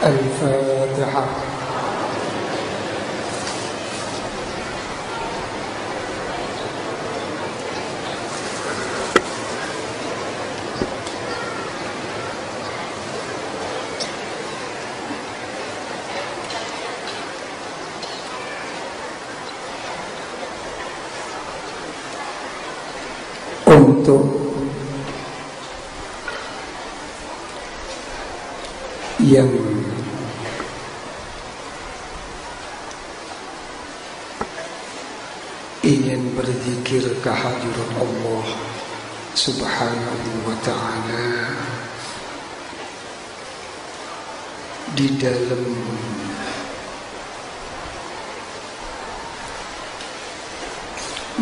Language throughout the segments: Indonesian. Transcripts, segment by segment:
الفاتحة. Untuk yang ingin berzikir kehadirat Allah Subhanahu wa ta'ala di dalam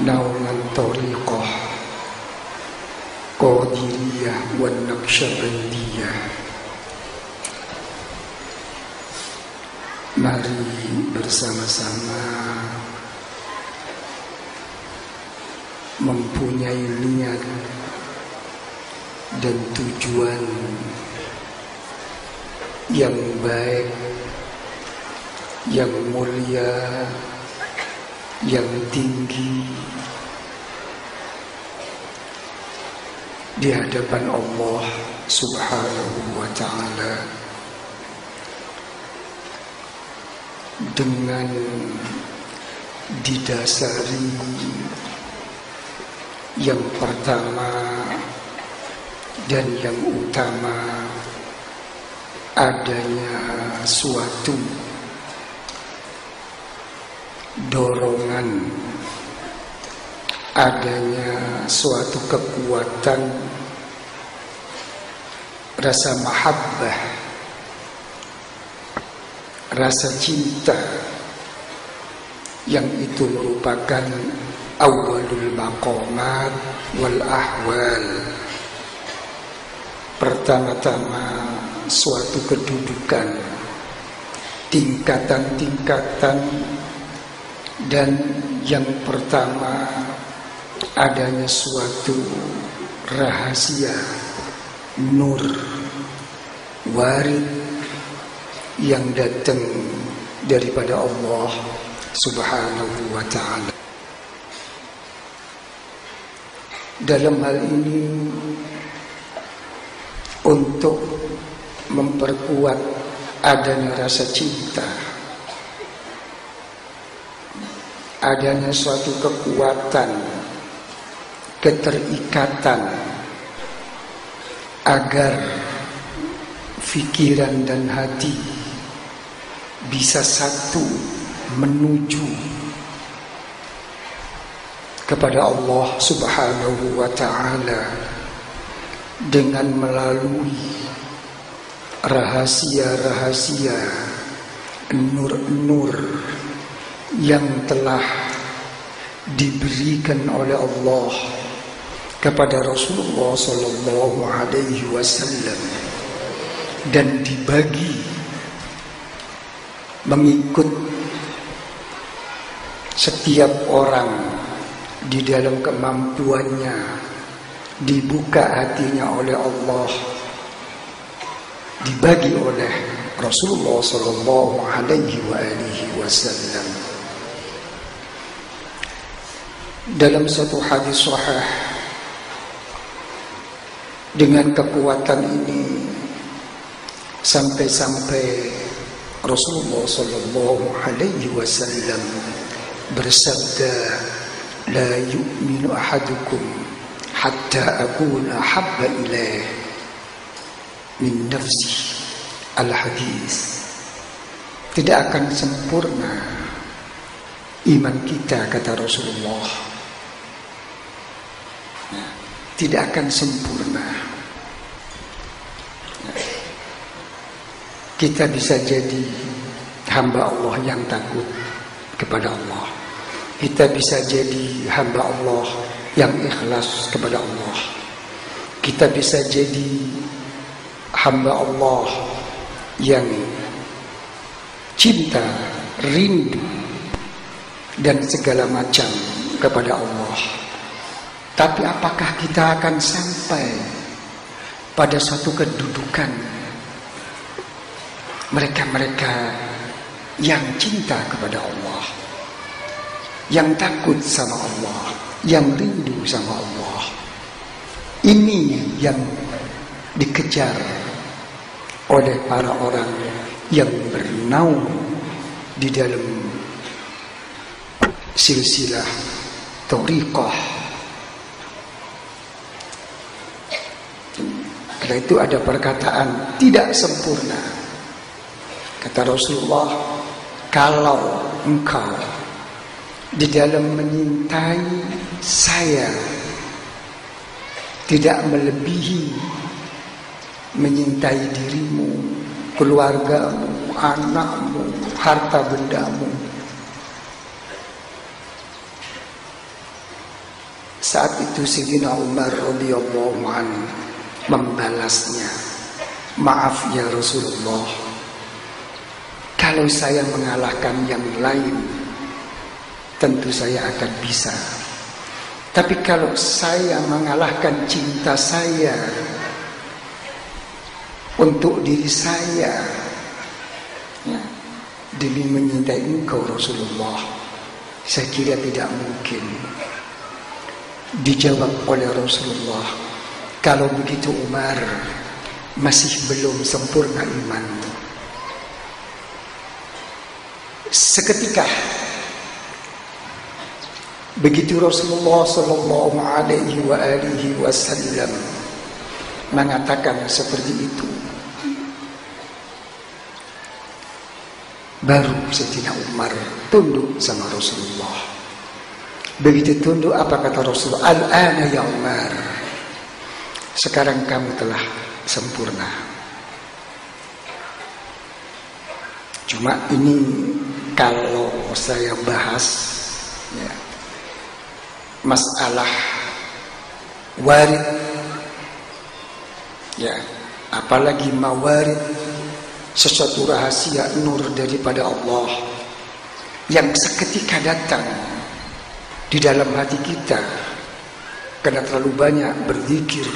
naungan thariqah Qadiriyah wa Naqsyabandiyah, mari bersama-sama mempunyai niat dan tujuan yang baik, yang mulia, yang tinggi di hadapan Allah Subhanahu wa ta'ala, dengan didasari yang pertama dan yang utama adanya suatu dorongan, adanya suatu kekuatan rasa mahabbah, rasa cinta, yang itu merupakan awalul maqamat wal ahwal, pertama-tama suatu kedudukan, tingkatan-tingkatan, dan yang pertama adanya suatu rahasia nur warid yang datang daripada Allah Subhanahu wa ta'ala. Dalam hal ini, untuk memperkuat adanya rasa cinta, adanya suatu kekuatan, keterikatan, agar pikiran dan hati bisa satu menuju kepada Allah Subhanahu wa ta'ala dengan melalui rahasia-rahasia, nur-nur yang telah diberikan oleh Allah kepada Rasulullah sallallahu alaihi wasallam dan dibagi mengikut setiap orang di dalam kemampuannya, dibuka hatinya oleh Allah, dibagi oleh Rasulullah sallallahu alaihi wasallam. Dalam satu hadis sahih, dengan kekuatan ini sampai-sampai Rasulullah sallallahu alaihi wasallam bersabda, la yu'minu ahadukum hatta akuna habba ilaih min nafsi. Al-hadis. Tidak akan sempurna iman kita, kata Rasulullah. Tidak akan sempurna. Kita bisa jadi hamba Allah yang takut kepada Allah. Kita bisa jadi hamba Allah yang ikhlas kepada Allah. Kita bisa jadi hamba Allah yang cinta, rindu, dan segala macam kepada Allah. Tapi apakah kita akan sampai pada satu kedudukan mereka-mereka yang cinta kepada Allah, yang takut sama Allah, yang rindu sama Allah. Ini yang dikejar oleh para orang yang bernaung di dalam silsilah thariqah. Karena itu ada perkataan tidak sempurna. Kata Rasulullah, kalau engkau di dalam menyintai saya tidak melebihi menyintai dirimu, keluargamu, anakmu, harta bendamu. Saat itu Sayyidina Umar radhiyallahu anhu membalasnya, maaf ya Rasulullah, kalau saya mengalahkan yang lain tentu saya akan bisa, tapi kalau saya mengalahkan cinta saya untuk diri saya, ya, demi menyintai engkau Rasulullah, saya kira tidak mungkin. Dijawab oleh Rasulullah, kalau begitu Umar, masih belum sempurna imanmu. Seketika begitu Rasulullah sallallahu alaihi wasallam mengatakan seperti itu, baru Sayyidina Umar tunduk sama Rasulullah. Begitu tunduk, apa kata Rasulullah? Al-ana ya Umar, sekarang kamu telah sempurna. Cuma ini kalau saya bahas, ya, masalah warid, ya, apalagi mawarid, sesuatu rahasia nur daripada Allah yang seketika datang di dalam hati kita karena terlalu banyak berzikir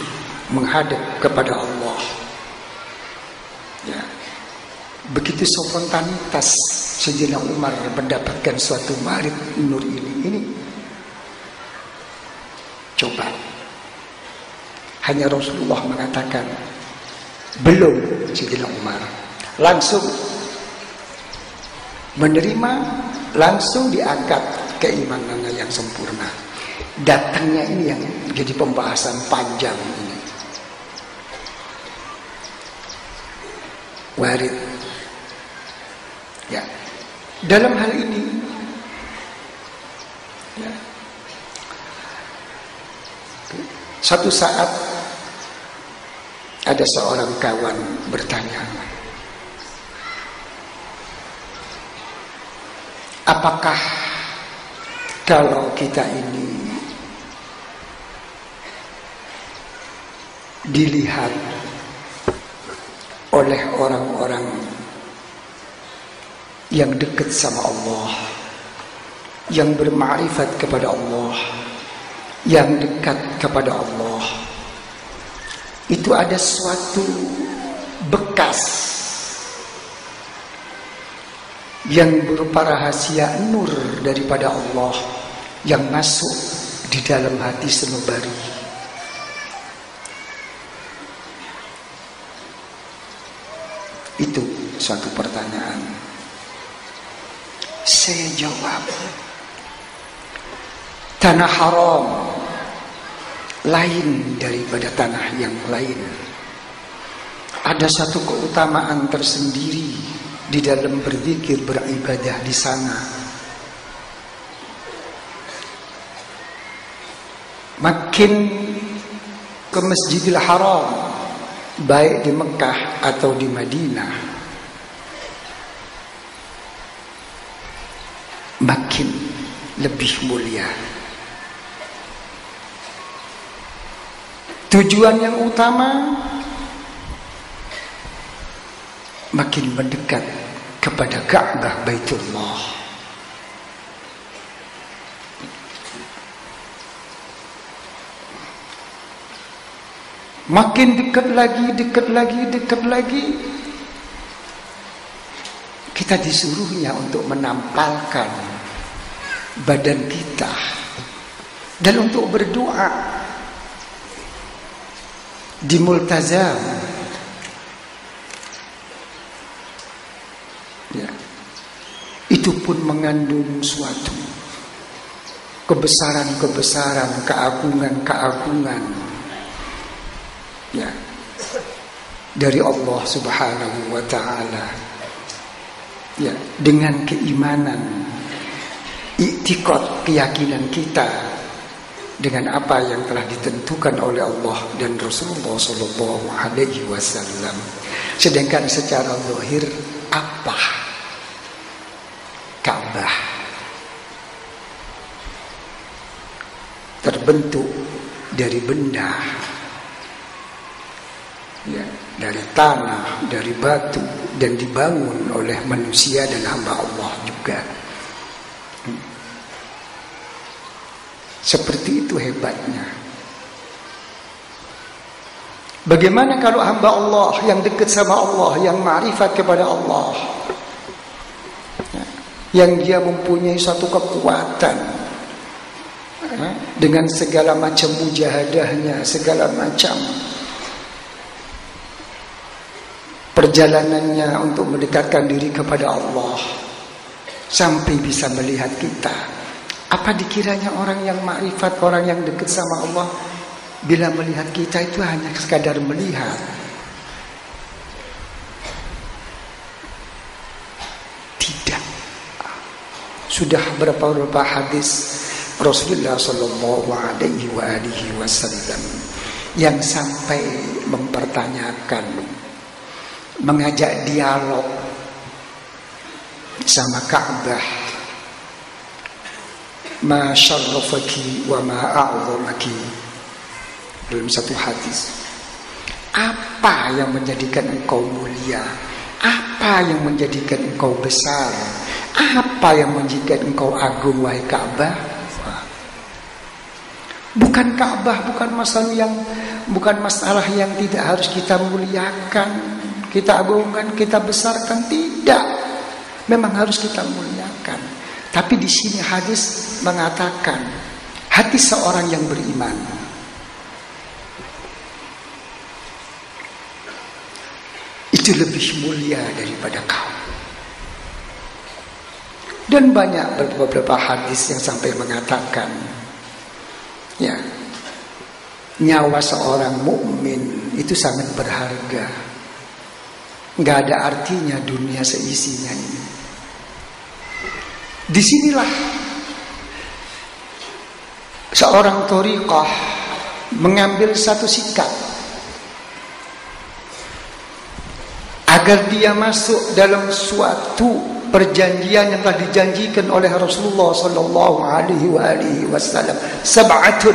menghadap kepada Allah. Ya, begitu spontanitas Sayyidina Umar mendapatkan suatu marid nur ini. Coba, hanya Rasulullah mengatakan belum, Sayyidina Umar langsung menerima, langsung diangkat keimanannya yang sempurna. Datangnya ini yang jadi pembahasan panjang ini. Warid. Ya. Dalam hal ini, ya, satu saat ada seorang kawan bertanya, apakah kalau kita ini dilihat oleh orang-orang yang dekat sama Allah, yang bermakrifat kepada Allah, yang dekat kepada Allah, itu ada suatu bekas yang berupa rahasia nur daripada Allah yang masuk di dalam hati sanubari. Itu suatu pertanyaan. Saya jawab, tanah haram lain daripada tanah yang lain. Ada satu keutamaan tersendiri di dalam berzikir, beribadah di sana. Makin ke Masjidil Haram, baik di Mekah atau di Madinah, makin lebih mulia. Tujuan yang utama makin mendekat kepada Ka'bah Baitullah. Makin dekat lagi, kita disuruhnya untuk menampalkan badan kita dan untuk berdoa di multazam. Ya. Itu pun mengandung suatu kebesaran-kebesaran, keagungan-keagungan, ya, dari Allah Subhanahu wa ta'ala. Ya, dengan keimanan, i'tiqad, keyakinan kita dengan apa yang telah ditentukan oleh Allah dan Rasulullah sallallahu alaihi wasallam. Sedangkan secara zahir apa Ka'bah? Terbentuk dari benda, ya, dari tanah, dari batu, dan dibangun oleh manusia dan hamba Allah juga. Seperti itu hebatnya. Bagaimana kalau hamba Allah yang dekat sama Allah, yang ma'rifat kepada Allah, yang dia mempunyai satu kekuatan, dengan segala macam mujahadahnya, segala macam perjalanannya untuk mendekatkan diri kepada Allah, sampai bisa melihat kita. Apa dikiranya orang yang makrifat, orang yang dekat sama Allah, bila melihat kita itu hanya sekadar melihat? Tidak. Sudah berapa hadis Rasulullah sallallahu alaihi wasallam yang sampai mempertanyakan, mengajak dialog sama Ka'bah. Ma syarrafaki wa ma a'zamaki. Dalam satu hadis, apa yang menjadikan engkau mulia? Apa yang menjadikan engkau besar? Apa yang menjadikan engkau agung, wahai Ka'bah? Bukan Ka'bah, bukan masalah yang tidak harus kita muliakan, kita agungkan, kita besarkan, tidak. Memang harus kita muliakan. Tapi di sini hadis mengatakan hati seorang yang beriman itu lebih mulia daripada kau. Dan banyak beberapa hadis yang sampai mengatakan, ya, nyawa seorang mukmin itu sangat berharga. Nggak ada artinya dunia seisinya ini. Disinilah seorang thariqah mengambil satu sikap agar dia masuk dalam suatu perjanjian yang telah dijanjikan oleh Rasulullah sallallahu alaihi wasallam. Sab'atun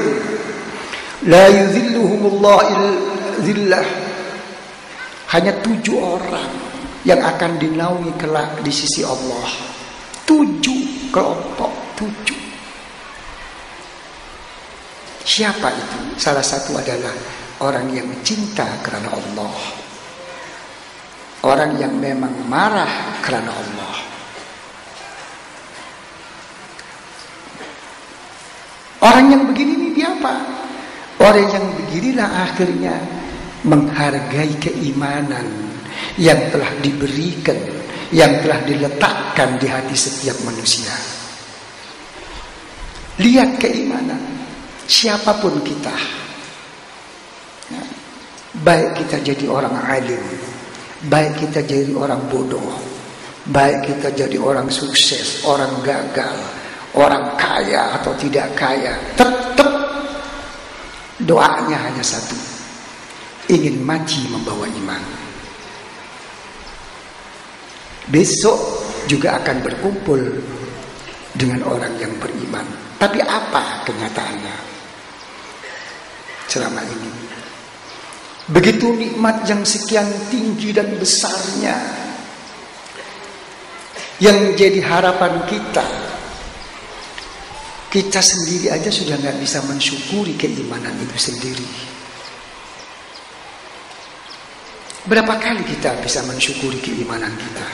la yudhilluhumullah zillah. Hanya 7 orang yang akan dinaungi kelak di sisi Allah. 7 kelompok, 7. Siapa itu? Salah satu adalah orang yang cinta karena Allah, orang yang memang marah karena Allah. Orang yang begini ini dia apa? Orang yang beginilah akhirnya menghargai keimanan yang telah diberikan, yang telah diletakkan di hati setiap manusia. Lihat keimanan siapapun kita, baik kita jadi orang alim, baik kita jadi orang bodoh, baik kita jadi orang sukses, orang gagal, orang kaya atau tidak kaya, tetap doanya hanya satu: ingin mati membawa iman. Besok juga akan berkumpul dengan orang yang beriman. Tapi apa kenyataannya selama ini? Begitu nikmat yang sekian tinggi dan besarnya yang jadi harapan kita, kita sendiri aja sudah gak bisa mensyukuri keimanan itu sendiri. Berapa kali kita bisa mensyukuri keimanan kita?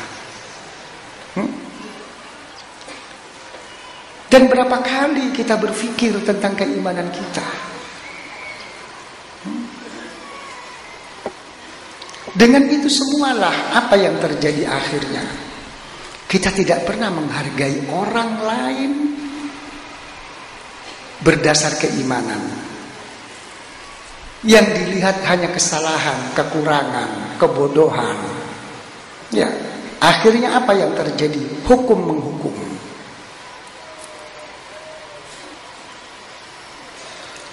Dan berapa kali kita berpikir tentang keimanan kita. Dengan itu semualah apa yang terjadi akhirnya. Kita tidak pernah menghargai orang lain berdasar keimanan. Yang dilihat hanya kesalahan, kekurangan, kebodohan. Ya, akhirnya apa yang terjadi? Hukum menghukum.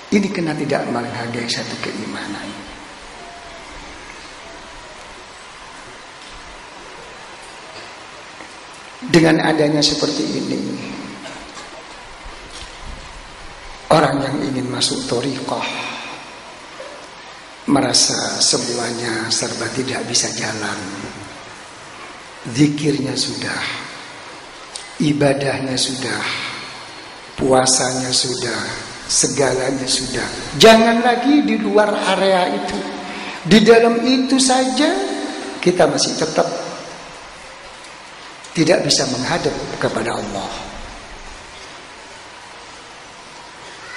Ini kena tidak menghargai satu keimanan. Dengan adanya seperti ini, orang yang ingin masuk thariqah merasa semuanya serba tidak bisa jalan. Zikirnya sudah, ibadahnya sudah, puasanya sudah, segalanya sudah. Jangan lagi di luar area itu. Di dalam itu saja kita masih tetap tidak bisa menghadap kepada Allah.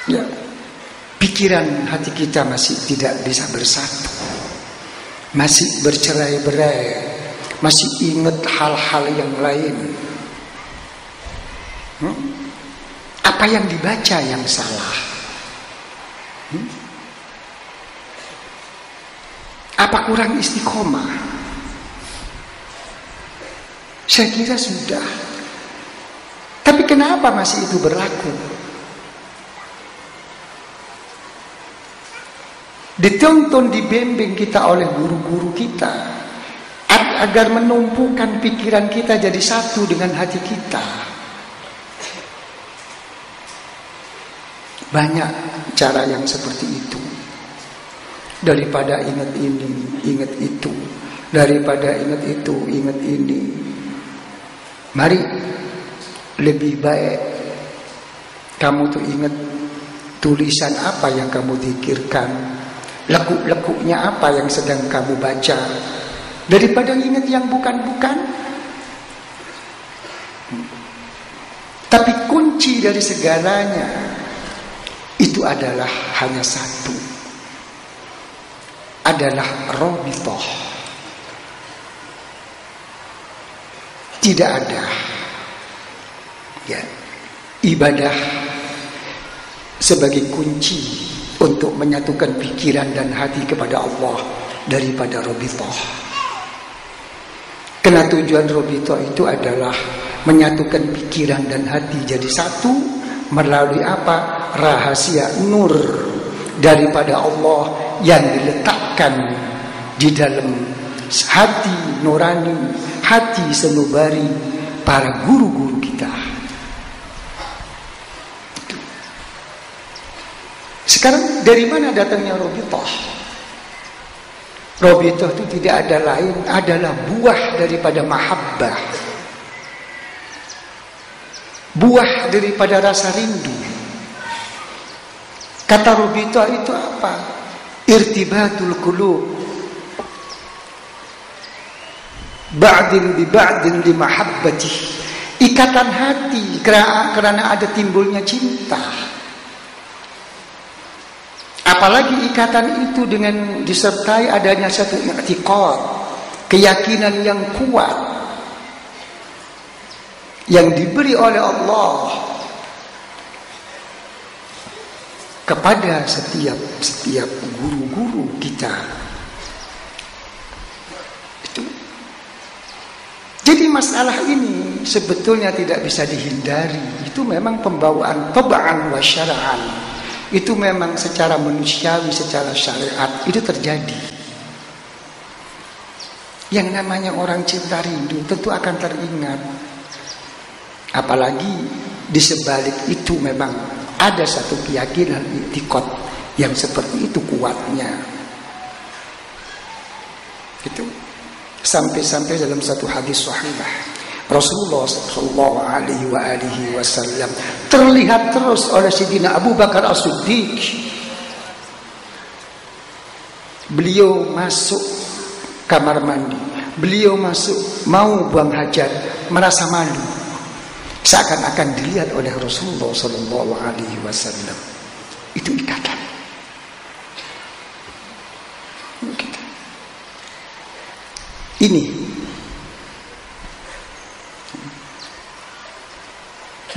Ya, pikiran hati kita masih tidak bisa bersatu, masih bercerai-berai, masih ingat hal-hal yang lain. Apa yang dibaca yang salah? Apa kurang istiqomah? Saya kira sudah. Tapi kenapa masih itu berlaku? Dituntun, dibimbing kita oleh guru-guru kita agar menumpukan pikiran kita jadi satu dengan hati kita. Banyak cara yang seperti itu. Daripada ingat ini, ingat itu. Daripada ingat itu, ingat ini. Mari lebih baik kamu tuh ingat tulisan apa yang kamu zikirkan, lekuk-lekuknya apa yang sedang kamu baca, daripada ingat yang bukan-bukan. Tapi kunci dari segalanya itu adalah hanya satu, adalah rabithah. Tidak ada ya, ibadah sebagai kunci untuk menyatukan pikiran dan hati kepada Allah daripada rabithah. Karena tujuan rabithah itu adalah menyatukan pikiran dan hati jadi satu melalui apa? Rahasia nur daripada Allah yang diletakkan di dalam hati nurani, hati sanubari para guru-guru kita. Sekarang dari mana datangnya rabithah? Rabithah itu tidak ada lain, adalah buah daripada mahabbah, buah daripada rasa rindu. Kata rabithah itu apa? Irtibatul qulub, ba'din bi ba'din li mahabbati. Ikatan hati karena ada timbulnya cinta. Apalagi ikatan itu dengan disertai adanya satu i'tiqad, keyakinan yang kuat yang diberi oleh Allah kepada setiap guru-guru kita. Itu. Jadi masalah ini sebetulnya tidak bisa dihindari. Itu memang pembawaan tab'an wa syara'an. Itu memang secara manusiawi, secara syariat itu terjadi. Yang namanya orang cinta rindu tentu akan teringat. Apalagi di sebalik itu memang ada satu keyakinan i'tiqad yang seperti itu kuatnya. Itu sampai-sampai dalam satu hadis sahih Rasulullah SAW terlihat terus oleh Sayyidina Abu Bakar As-Siddiq. Beliau masuk kamar mandi, beliau masuk mau buang hajat, merasa malu. seakan-akan dilihat oleh Rasulullah Sallallahu Alaihi Wasallam. Itu ikatan. Ini.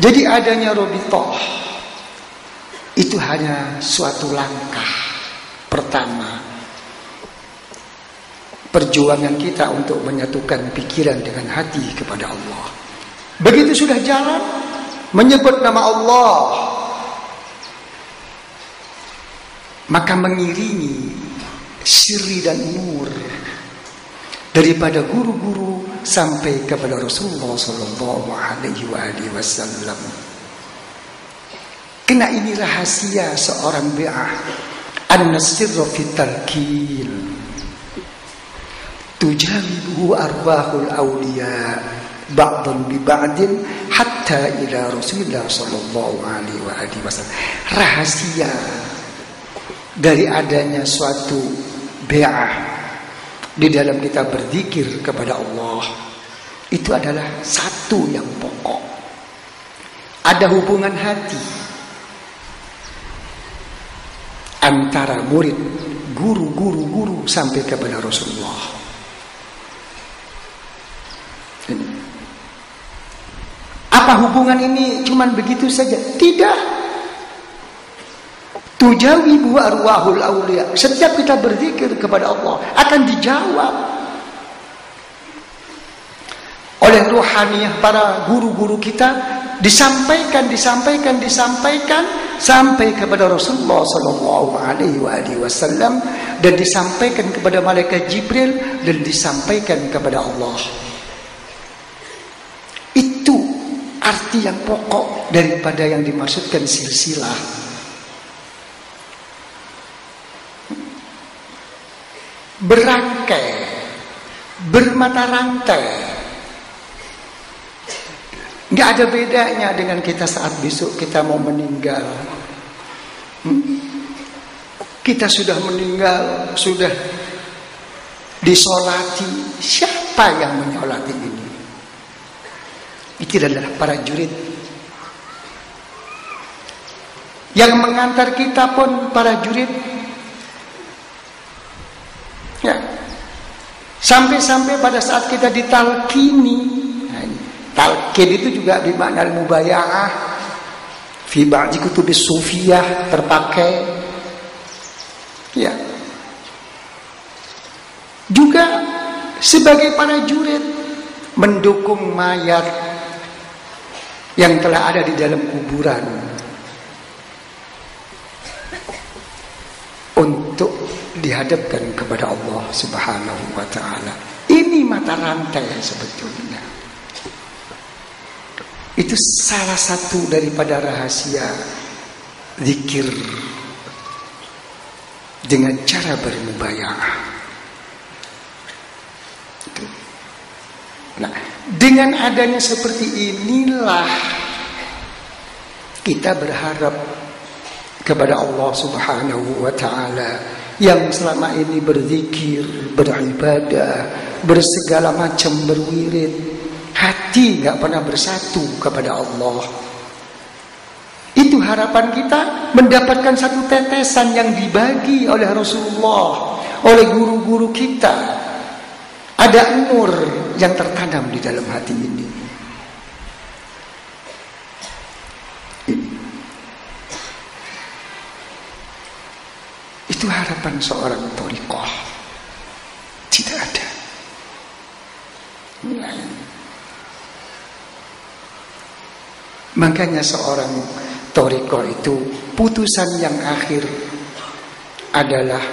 Jadi adanya Robitoh itu hanya suatu langkah pertama perjuangan kita untuk menyatukan pikiran dengan hati kepada Allah. Begitu sudah jalan menyebut nama Allah, maka mengiringi sirri dan nur daripada guru-guru sampai kepada Rasulullah Sallallahu Alaihi Wasallam. Karena ini rahasia seorang bi'ah, an-nasirru fi talqin tujawibuhu arwahul awliya ba'dan bi ba'din hatta ila Rasulullah Sallallahu Alaihi Wasallam. Rahasia dari adanya suatu bi'ah di dalam kita berzikir kepada Allah itu adalah satu yang pokok. Ada hubungan hati antara murid, guru sampai kepada Rasulullah. Apa hubungan ini cuman begitu saja? Tidak. Tujawibu arwahul awliya. Setiap kita berzikir kepada Allah akan dijawab oleh ruhaniyah para guru-guru kita, disampaikan sampai kepada Rasulullah Sallallahu Alaihi Wasallam, dan disampaikan kepada malaikat Jibril, dan disampaikan kepada Allah. Itu arti yang pokok daripada yang dimaksudkan silsilah. Berangkai, bermata rantai. Nggak ada bedanya dengan kita saat besok kita mau meninggal. Kita sudah meninggal, sudah disolati. Siapa yang menyolati ini? Itu adalah para jurid. Yang mengantar kita pun para jurid. Ya. Sampai-sampai pada saat kita ditalkini. Talqin itu juga bermakna mubaya'ah fi ba'di kutubis sufiyah terpakai. Ya. Juga sebagai para jurid mendukung mayat yang telah ada di dalam kuburan untuk dihadapkan kepada Allah Subhanahu wa taala. Ini mata rantai sebetulnya. Itu salah satu daripada rahasia zikir dengan cara bermubaya'ah. Nah, dengan adanya seperti inilah kita berharap kepada Allah Subhanahu wa taala yang selama ini berzikir, beribadah, bersegala macam berwirid, hati gak pernah bersatu kepada Allah. Itu harapan kita mendapatkan satu tetesan yang dibagi oleh Rasulullah, oleh guru-guru kita. Ada nur yang tertanam di dalam hati ini. Itu harapan seorang thariqah. Tidak ada. Makanya seorang thariqah itu putusan yang akhir adalah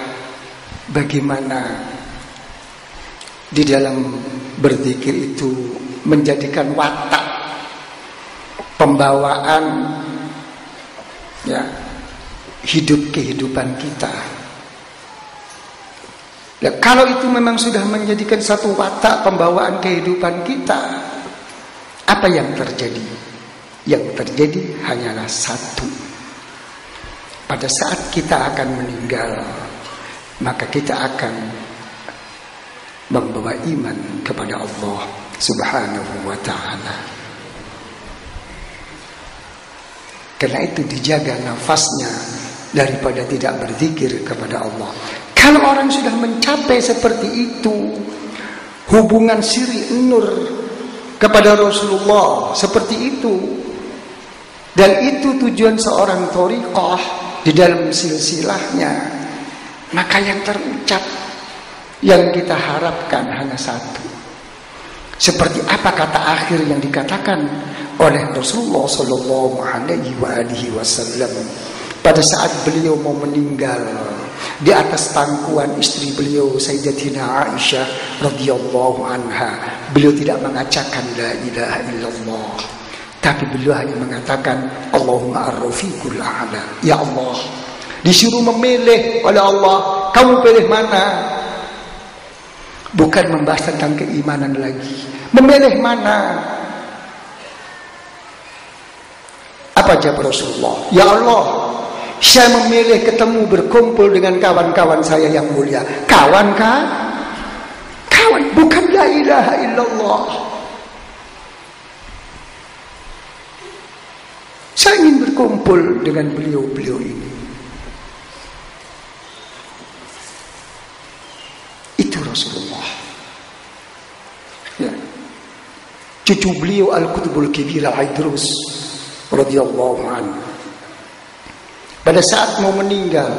bagaimana di dalam berzikir itu menjadikan watak pembawaan ya hidup kehidupan kita. Nah, kalau itu memang sudah menjadikan satu watak pembawaan kehidupan kita, apa yang terjadi? Yang terjadi hanyalah satu. Pada saat kita akan meninggal, maka kita akan membawa iman kepada Allah Subhanahu wa ta'ala. Karena itu dijaga nafasnya daripada tidak berzikir kepada Allah. Kalau orang sudah mencapai seperti itu, hubungan siri nur kepada Rasulullah seperti itu, dan itu tujuan seorang thariqah di dalam silsilahnya, maka yang terucap, yang kita harapkan hanya satu. Seperti apa kata akhir yang dikatakan oleh Rasulullah Sallallahu Alaihi Wasallam pada saat beliau mau meninggal, di atas pangkuan istri beliau Sayyidatina Aisyah radhiyallahu anha. Beliau tidak mengatakan la ilaha illallah, tapi beliau hanya mengatakan Allahumma ar-rafiqul a'la. Ya Allah, disuruh memilih oleh Allah, kamu pilih mana? Bukan membahas tentang keimanan lagi, memilih mana. Apa jawab Rasulullah? Ya Allah, saya memilih ketemu berkumpul dengan kawan-kawan saya yang mulia. Kawan kah? Kawan, bukan la ilaha illallah. Saya ingin berkumpul dengan beliau-beliau ini. Itu Rasulullah. Ya. Cucu beliau Al-Qutbul Kibir Al-Idrus radhiyallahu anhu, pada saat mau meninggal,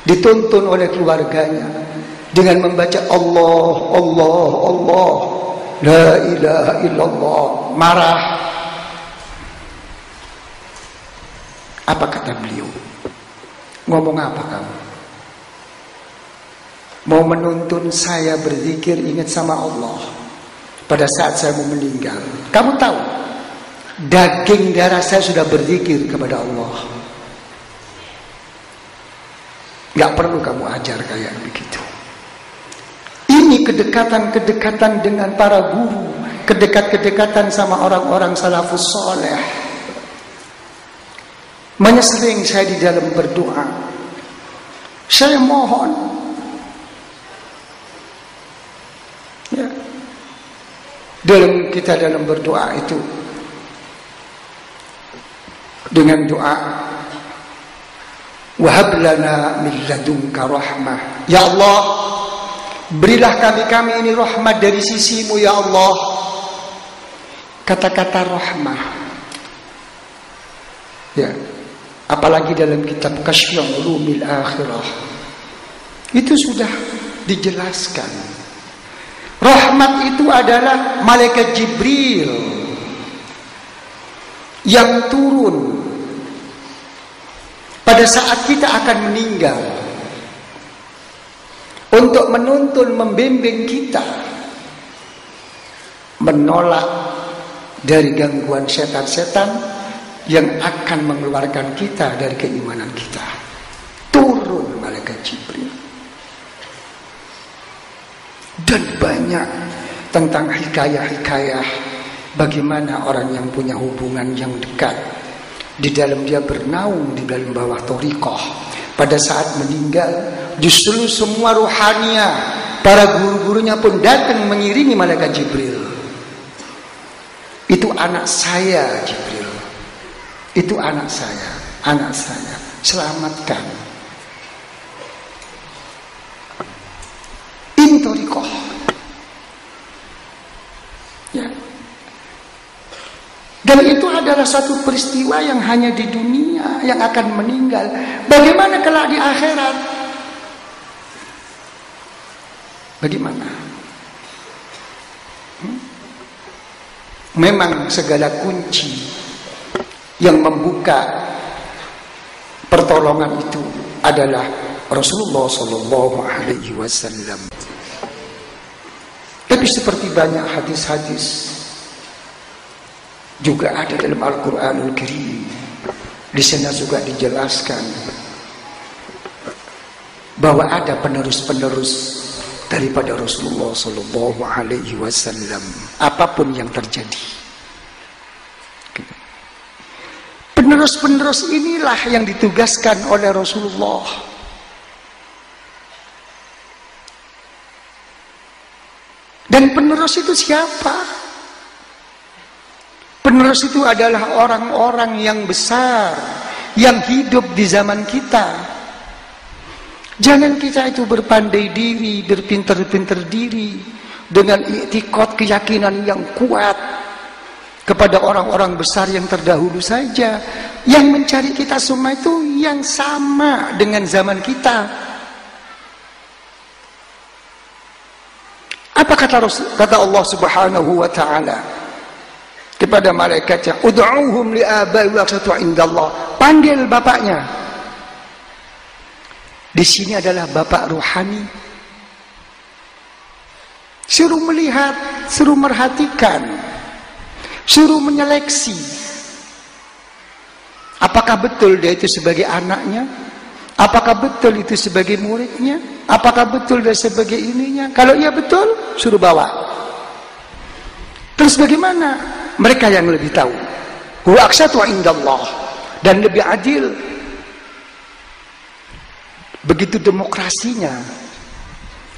dituntun oleh keluarganya dengan membaca Allah, Allah, Allah, la ilaha illallah. Marah. Apa kata beliau? Ngomong apa kamu? Mau menuntun saya berzikir ingat sama Allah pada saat saya mau meninggal. Kamu tahu, daging darah saya sudah berzikir kepada Allah. Gak perlu kamu ajar kayak begitu. Ini kedekatan-kedekatan dengan para guru, kedekatan sama orang-orang salafus soleh. Menyesering saya di dalam berdoa, saya mohon, ya, kita dalam berdoa itu dengan doa wahab lana min ladunka rahmah. Ya Allah, berilah kami ini rahmat dari sisimu ya Allah. Kata-kata rahmah, ya, apalagi dalam kitab Kasyful Ulumil Akhirah itu sudah dijelaskan. Rahmat itu adalah malaikat Jibril yang turun pada saat kita akan meninggal untuk menuntun, membimbing kita menolak dari gangguan setan-setan yang akan mengeluarkan kita dari keimanan kita. Turun malaikat Jibril. Dan banyak tentang hikayah-hikayah bagaimana orang yang punya hubungan yang dekat, di dalam dia bernaung di dalam bawah thariqah, pada saat meninggal justru semua ruhania, para guru-gurunya pun datang mengiringi malaikat Jibril. Itu anak saya Jibril, itu anak saya, selamatkan. Ini thariqah, ya. Dan itu adalah satu peristiwa yang hanya di dunia, yang akan meninggal. Bagaimana kelak di akhirat? Bagaimana? Memang segala kunci yang membuka pertolongan itu adalah Rasulullah Sallallahu Alaihi Wasallam. Tapi seperti banyak hadis-hadis juga ada dalam Al-Quranul Karim, di sana juga dijelaskan bahwa ada penerus-penerus daripada Rasulullah Sallallahu Alaihi Wasallam, apapun yang terjadi. Penerus-penerus inilah yang ditugaskan oleh Rasulullah. Dan penerus itu siapa? Penerus itu adalah orang-orang yang besar yang hidup di zaman kita. Jangan kita itu berpandai diri, berpinter-pinter diri dengan i'tiqad, keyakinan yang kuat kepada orang-orang besar yang terdahulu saja. Yang mencari kita semua itu yang sama dengan zaman kita. Apa kata Allah Subhanahu wa taala kepada malaikatnya? Ud'uuhum li'abai waqsatu indallah. Panggil bapaknya. Di sini adalah bapak ruhani. Suruh melihat, suruh merhatikan, suruh menyeleksi. Apakah betul dia itu sebagai anaknya? Apakah betul itu sebagai muridnya? Apakah betul dia sebagai ininya? Kalau iya betul, suruh bawa. Terus bagaimana? Mereka yang lebih tahu. Huwa aqsatu indallah, dan lebih adil. Begitu demokrasinya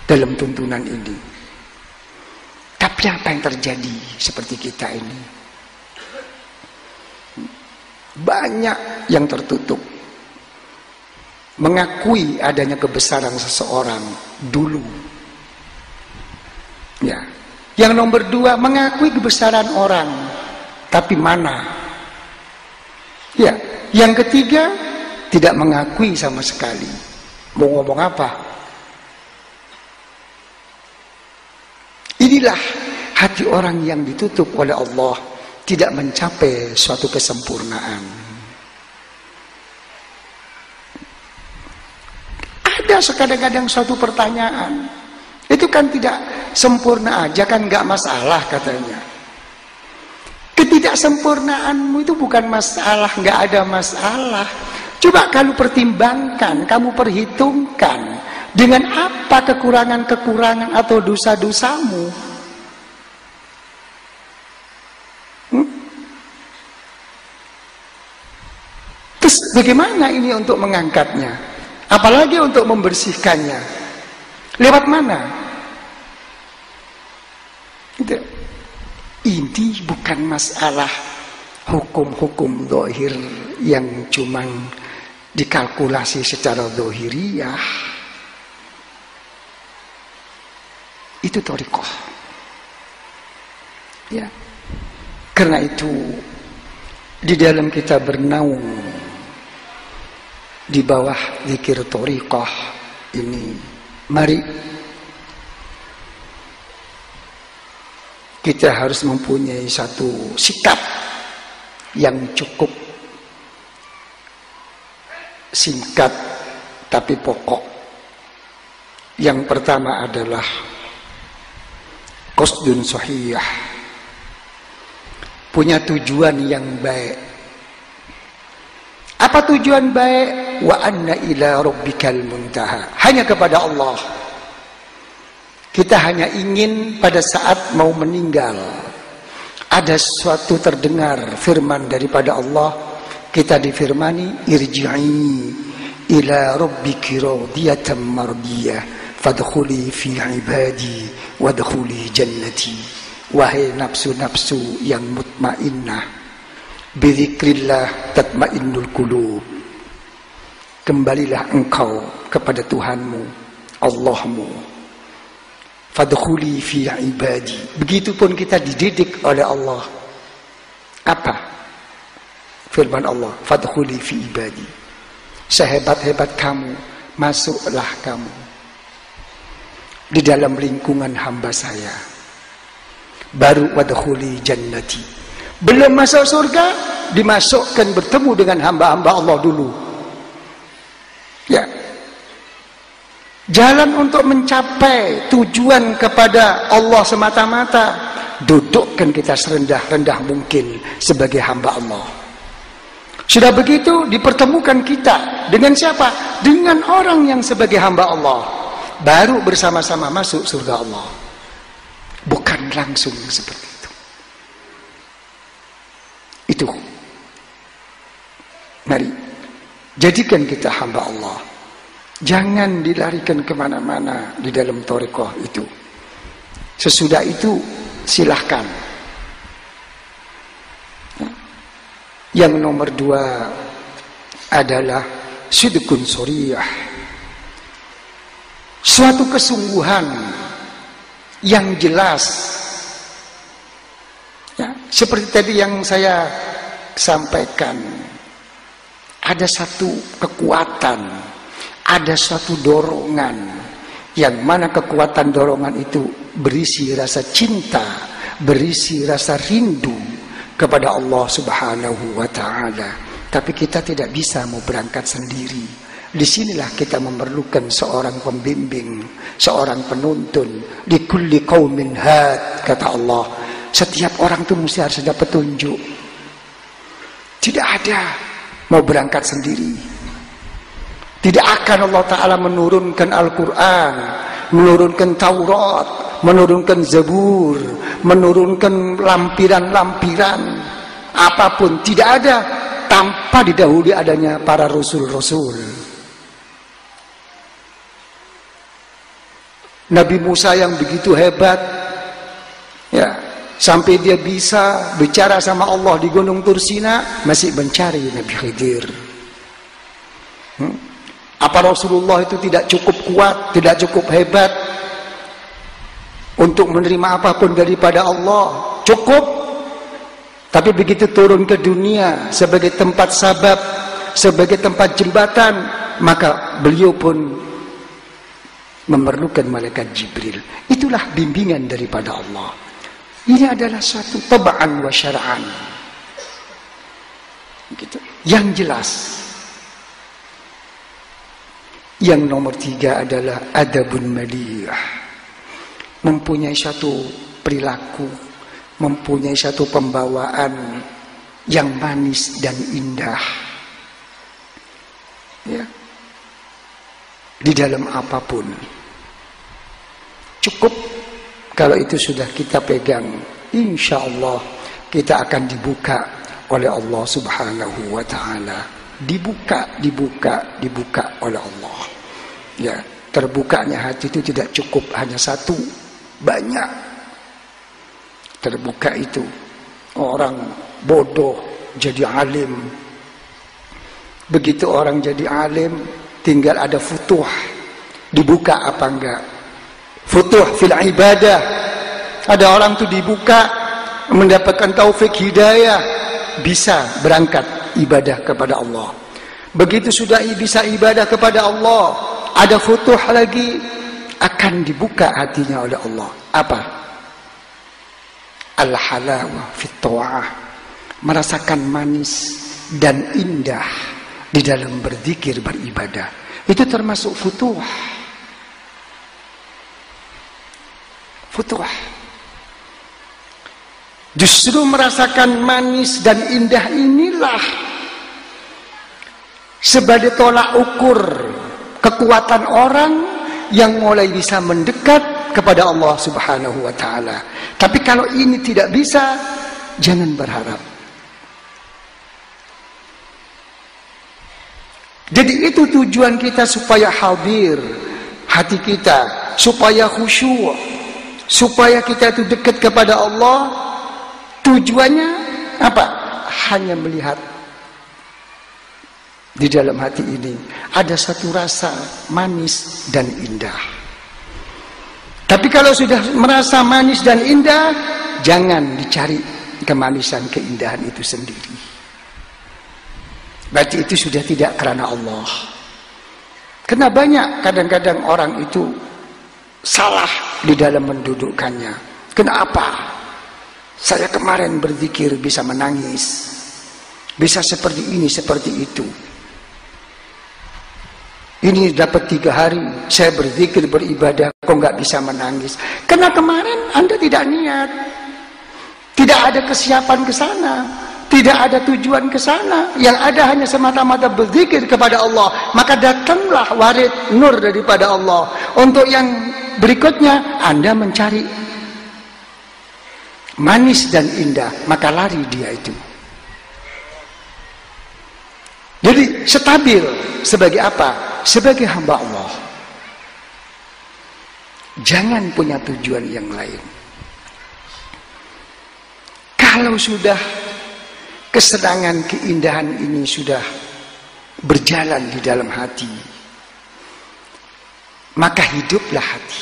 dalam tuntunan ini. Tapi apa yang terjadi seperti kita ini? Banyak yang tertutup. Mengakui adanya kebesaran seseorang dulu. Ya. Yang nomor 2, mengakui kebesaran orang. Tapi mana? Ya. Yang ketiga, tidak mengakui sama sekali. Mau ngomong apa? Inilah hati orang yang ditutup oleh Allah, tidak mencapai suatu kesempurnaan. Ada kadang-kadang suatu pertanyaan, itu kan tidak sempurna aja kan nggak masalah katanya. Ketidaksempurnaanmu itu bukan masalah, nggak ada masalah. Coba kamu pertimbangkan, kamu perhitungkan dengan apa kekurangan-kekurangan atau dosa-dosamu. Terus bagaimana ini untuk mengangkatnya? Apalagi untuk membersihkannya. Lewat mana? Ini bukan masalah hukum-hukum zahir yang cuma dikalkulasi secara zahiriyah. Itu thariqah. Ya. Karena itu di dalam kita bernaung di bawah zikir thariqah ini, mari kita harus mempunyai satu sikap yang cukup singkat tapi pokok. Yang pertama adalah qasdun sahih, punya tujuan yang baik. Apa tujuan baik? Wa anna ila rabbikal muntaha. Hanya kepada Allah. Kita hanya ingin pada saat mau meninggal ada suatu terdengar firman daripada Allah. Kita difirmani, irji'i ila rabbiki radiyatan mardiyah fadkhuli fi ibadi wadkhuli jannati. Wahai nafsu-nafsu yang mutmainnah, bizikrillah tatmainnul qulub. Kembalilah engkau kepada Tuhanmu, Allahmu. Fadkhuli fi ibadi. Begitupun kita dididik oleh Allah. Apa? Firman Allah, fadkhuli fi ibadi. Sehebat-hebat kamu, masuklah kamu di dalam lingkungan hamba saya. Baru wadkhuli jannati. Belum masuk surga, dimasukkan bertemu dengan hamba-hamba Allah dulu. Ya. Jalan untuk mencapai tujuan kepada Allah semata-mata, dudukkan kita serendah-rendah mungkin sebagai hamba Allah. Sudah begitu dipertemukan kita dengan siapa? Dengan orang yang sebagai hamba Allah. Baru bersama-sama masuk surga Allah. Bukan langsung seperti itu. Itu. Mari jadikan kita hamba Allah. Jangan dilarikan kemana-mana di dalam thariqah itu. Sesudah itu silahkan. Yang nomor 2 adalah sidqun shoriyah, suatu kesungguhan yang jelas. Ya, seperti tadi yang saya sampaikan, ada satu kekuatan, ada satu dorongan, yang mana kekuatan dorongan itu berisi rasa cinta, berisi rasa rindu kepada Allah Subhanahu wa ta'ala. Tapi kita tidak bisa mau berangkat sendiri. Disinilah kita memerlukan seorang pembimbing, seorang penuntun. Likulli qaumin had, kata Allah. Setiap orang itu mesti harus ada petunjuk. Tidak ada mau berangkat sendiri. Tidak akan Allah Ta'ala menurunkan Al-Quran, menurunkan Taurat, menurunkan Zabur, menurunkan lampiran-lampiran apapun, tidak ada tanpa didahului adanya para rasul-rasul. Nabi Musa yang begitu hebat, ya, sampai dia bisa bicara sama Allah di Gunung Tursina, masih mencari Nabi Khidir. Apa Rasulullah itu tidak cukup kuat, tidak cukup hebat untuk menerima apapun daripada Allah? Cukup. Tapi begitu turun ke dunia sebagai tempat sabab, sebagai tempat jembatan, maka beliau pun memerlukan malaikat Jibril. Itulah bimbingan daripada Allah. Ini adalah suatu tab'an wa syar'an. Gitu. Yang jelas. Yang nomor 3 adalah adabun maliyah. Mempunyai satu perilaku, mempunyai satu pembawaan yang manis dan indah, ya, di dalam apapun. Cukup kalau itu sudah kita pegang, insya Allah kita akan dibuka oleh Allah Subhanahu wa ta'ala. Dibuka oleh Allah. Ya, terbukanya hati itu tidak cukup hanya satu, banyak. Terbuka itu orang bodoh jadi alim. Begitu orang jadi alim, tinggal ada futuh. Dibuka apa enggak? Futuh fil ibadah. Ada orang tuh dibuka, mendapatkan taufik hidayah, bisa berangkat ibadah kepada Allah. Begitu sudah bisa ibadah kepada Allah, ada futuh lagi, akan dibuka hatinya oleh Allah. Apa? Al-halawah fit ta'ah, merasakan manis dan indah di dalam berzikir, beribadah. Itu termasuk futuh. Futuh. Justru merasakan manis dan indah inilah sebagai tolak ukur kekuatan orang yang mulai bisa mendekat kepada Allah Subhanahu wa ta'ala. Tapi kalau ini tidak bisa, jangan berharap. Jadi itu tujuan kita, supaya hadir hati kita, supaya khusyuk, supaya kita itu dekat kepada Allah. Tujuannya apa? Hanya melihat di dalam hati ini ada satu rasa manis dan indah. Tapi kalau sudah merasa manis dan indah, jangan dicari kemanisan, keindahan itu sendiri. Berarti itu sudah tidak karena Allah. Karena banyak kadang-kadang orang itu salah di dalam mendudukkannya. Kenapa? Saya kemarin berzikir bisa menangis, bisa seperti ini, seperti itu. Ini dapat 3 hari saya berzikir, beribadah, kok nggak bisa menangis? Karena kemarin Anda tidak niat, tidak ada kesiapan ke sana, tidak ada tujuan ke sana. Yang ada hanya semata-mata berzikir kepada Allah. Maka datanglah warid nur daripada Allah. Untuk yang berikutnya, Anda mencari manis dan indah, maka lari dia itu. Jadi stabil sebagai apa? Sebagai hamba Allah. Jangan punya tujuan yang lain. Kalau sudah kesenangan, keindahan ini sudah berjalan di dalam hati, maka hiduplah hati.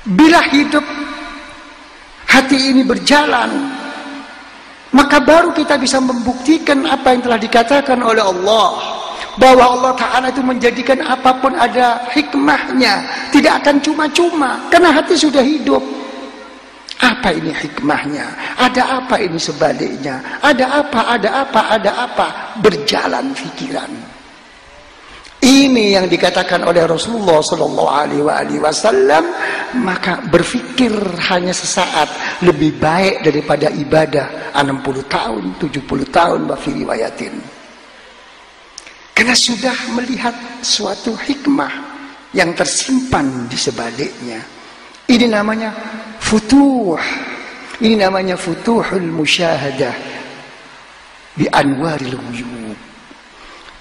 Bila hidup hati ini berjalan, maka baru kita bisa membuktikan apa yang telah dikatakan oleh Allah, bahwa Allah Ta'ala itu menjadikan apapun ada hikmahnya, tidak akan cuma-cuma, karena hati sudah hidup. Apa ini hikmahnya? Ada apa ini sebaliknya? Ada apa? Berjalan pikiran. Ini yang dikatakan oleh Rasulullah Sallallahu Alaihi Wasallam. Maka berpikir hanya sesaat lebih baik daripada ibadah 60 tahun, 70 tahun, bafi riwayatin. Karena sudah melihat suatu hikmah yang tersimpan di sebaliknya. Ini namanya futuh. Ini namanya futuhul musyahadah bi anwaril ghuyub.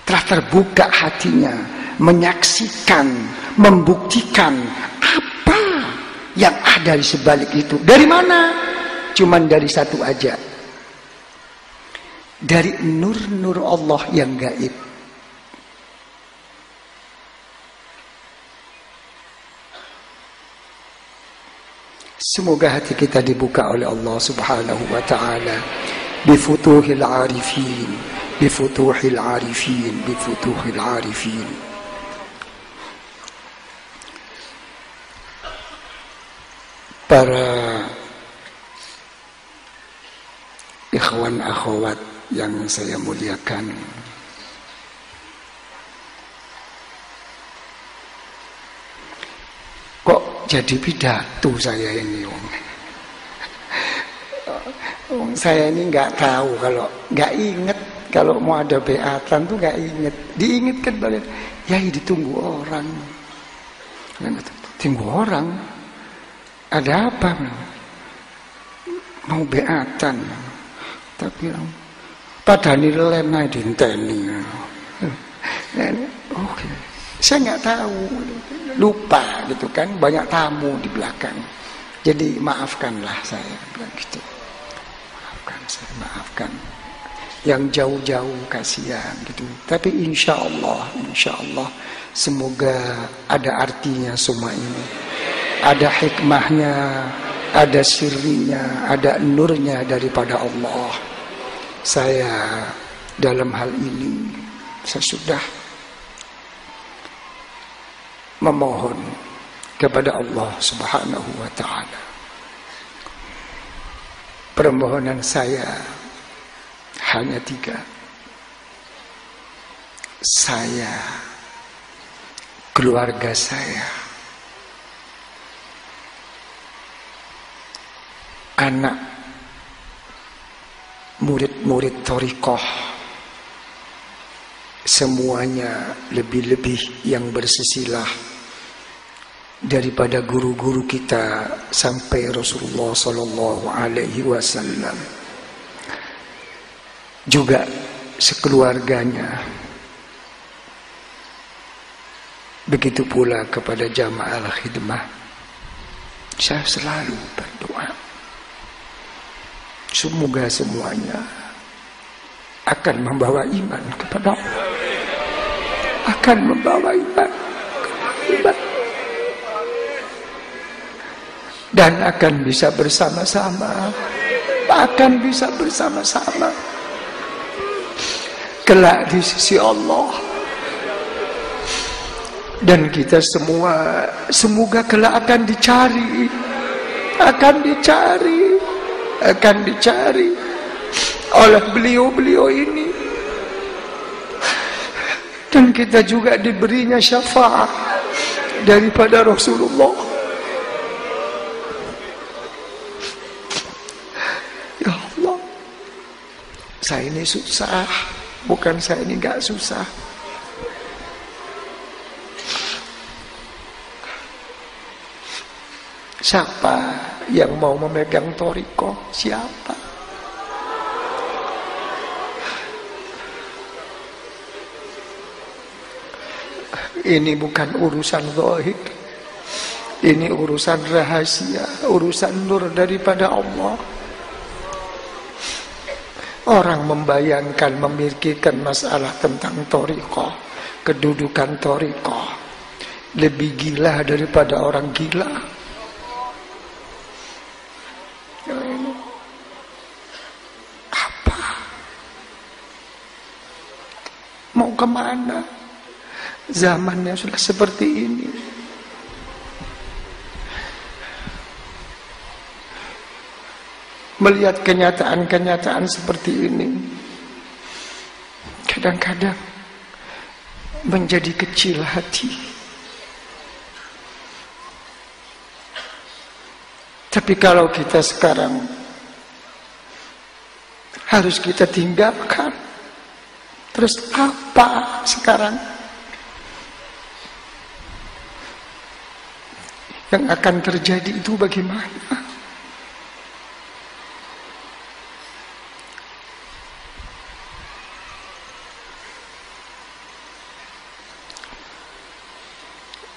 Telah terbuka hatinya, menyaksikan, membuktikan apa yang ada di sebalik itu. Dari mana? Cuman dari satu aja. Dari nur-nur Allah yang gaib. Semoga hati kita dibuka oleh Allah Subhanahu wa ta'ala bifutuhil arifin, bifutuhil arifin, bifutuhil arifin. Para ikhwan akhwat yang saya muliakan, kok jadi pidato saya ini, saya ini nggak tahu, kalau nggak inget, kalau mau ada beatan tuh nggak inget, diingetkan balik, ya ditunggu orang, tunggu orang, ada apa? Mau beatan, tapi pada nilai naik dinteni, oke. Saya nggak tahu, lupa gitu kan, banyak tamu di belakang. Jadi maafkanlah saya, bilang gitu. Maafkan saya, maafkan. Yang jauh-jauh kasihan gitu. Tapi insya Allah, semoga ada artinya semua ini. Ada hikmahnya, ada sirrinya, ada nurnya daripada Allah. Saya dalam hal ini, saya sudah memohon kepada Allah Subhanahu wa ta'ala. Permohonan saya hanya 3. Saya, keluarga saya, anak murid-murid thariqah, semuanya lebih-lebih yang bersisilah daripada guru-guru kita sampai Rasulullah Sallallahu Alaihi Wasallam, juga sekeluarganya. Begitu pula kepada jamaah khidmah. Saya selalu berdoa, semoga semuanya akan membawa iman kepada Allah, akan membawa iman, dan akan bisa bersama-sama, kelak di sisi Allah. Dan kita semua semoga kelak akan dicari oleh beliau-beliau ini, dan kita juga diberinya syafaat daripada Rasulullah. Ya Allah, saya ini susah, bukan saya ini gak susah. Siapa yang mau memegang thariqah? Siapa? Ini bukan urusan zahir, ini urusan rahasia, urusan nur daripada Allah. Orang membayangkan, memikirkan masalah tentang thariqah, kedudukan thariqah, lebih gila daripada orang gila. Apa? Mau kemana? Zamannya sudah seperti ini. Melihat kenyataan-kenyataan seperti ini, kadang-kadang menjadi kecil hati. Tapi kalau kita sekarang harus kita tinggalkan, terus apa sekarang yang akan terjadi itu bagaimana?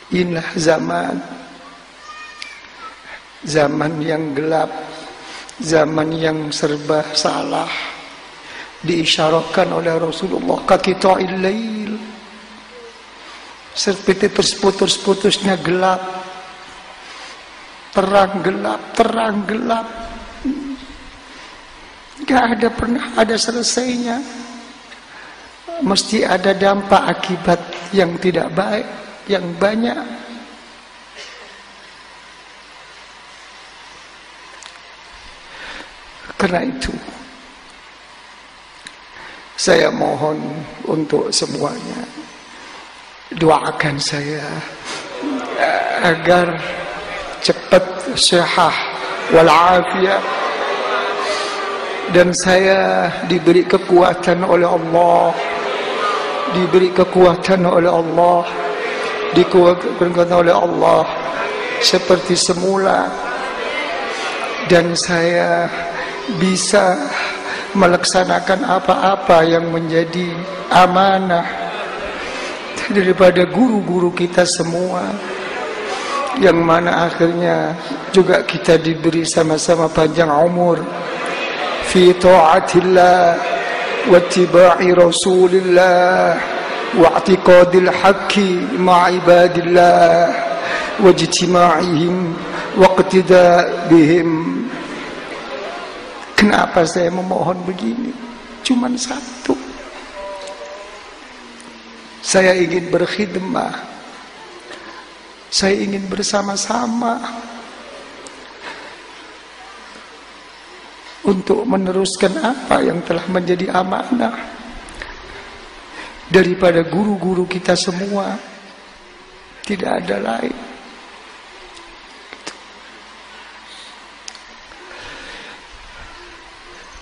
Inilah zaman yang gelap, zaman yang serba salah. Diisyaratkan oleh Rasulullah kaqita'il lail, seperti terputus-putusnya gelap, terang gelap. Gak ada pernah ada selesainya. Mesti ada dampak akibat yang tidak baik, yang banyak. Karena itu saya mohon untuk semuanya, doakan saya agar cepat sihah wal afiyah, dan saya diberi kekuatan oleh Allah, dikuatkan oleh Allah seperti semula, dan saya bisa melaksanakan apa-apa yang menjadi amanah daripada guru-guru kita semua, yang mana akhirnya juga kita diberi sama-sama panjang umur fi ta'atillah wa ittiba'i rasulillah wa i'tiqadil haqqi ma'ibadillah wa ijtima'ihim wa iqtida' bihim. Kenapa saya memohon begini? Cuman satu, saya ingin berkhidmah, saya ingin bersama-sama untuk meneruskan apa yang telah menjadi amanah daripada guru-guru kita semua. Tidak ada lain.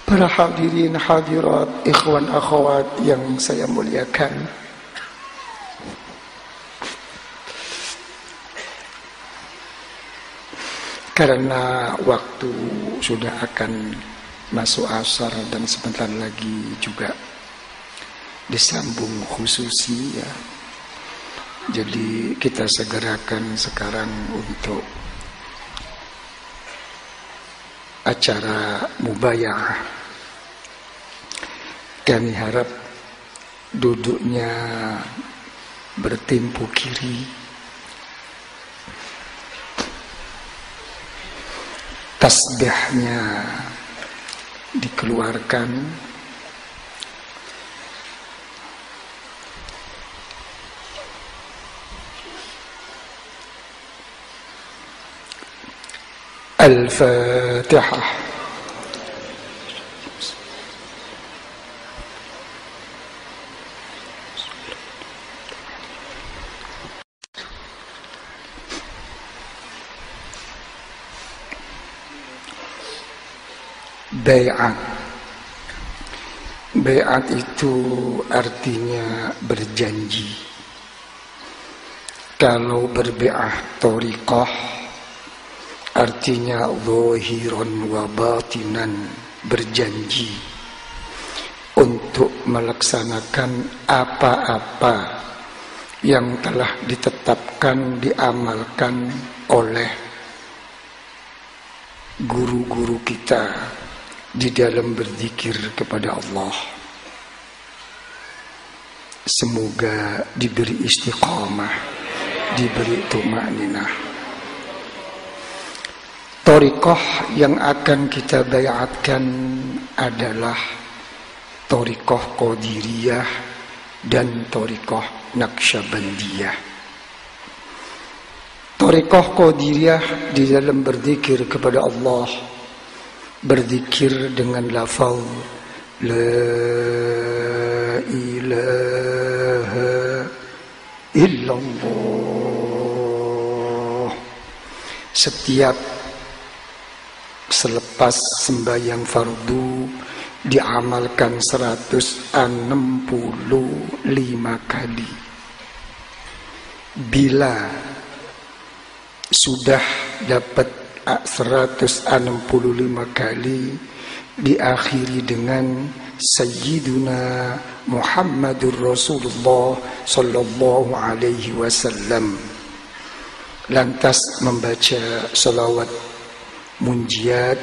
Para hadirin hadirat, ikhwan akhwat yang saya muliakan, karena waktu sudah akan masuk asar dan sebentar lagi juga disambung khususi ya. Jadi kita segerakan sekarang untuk acara mubaya'ah. Kami harap duduknya bertempo kiri, tasbihnya dikeluarkan, Al-Fatihah. Bai'at. Bai'at itu artinya berjanji. Kalau berbai'ah thariqah artinya zahiran wa batinan, berjanji untuk melaksanakan apa-apa yang telah ditetapkan, diamalkan oleh guru-guru kita, di dalam berzikir kepada Allah. Semoga diberi istiqamah, diberi tumaninah. Thariqah yang akan kita bayatkan adalah thariqah Qadiriyah dan thariqah Naqsyabandiyah. Thariqah Qadiriyah di dalam berzikir kepada Allah, berzikir dengan lafaz la ilaha illallah. Setiap selepas sembahyang fardu diamalkan 165 kali. Bila sudah dapat 165 kali, diakhiri dengan Sayyiduna Muhammadur Rasulullah sallallahu alaihi wasallam. Lantas membaca salawat munjiat,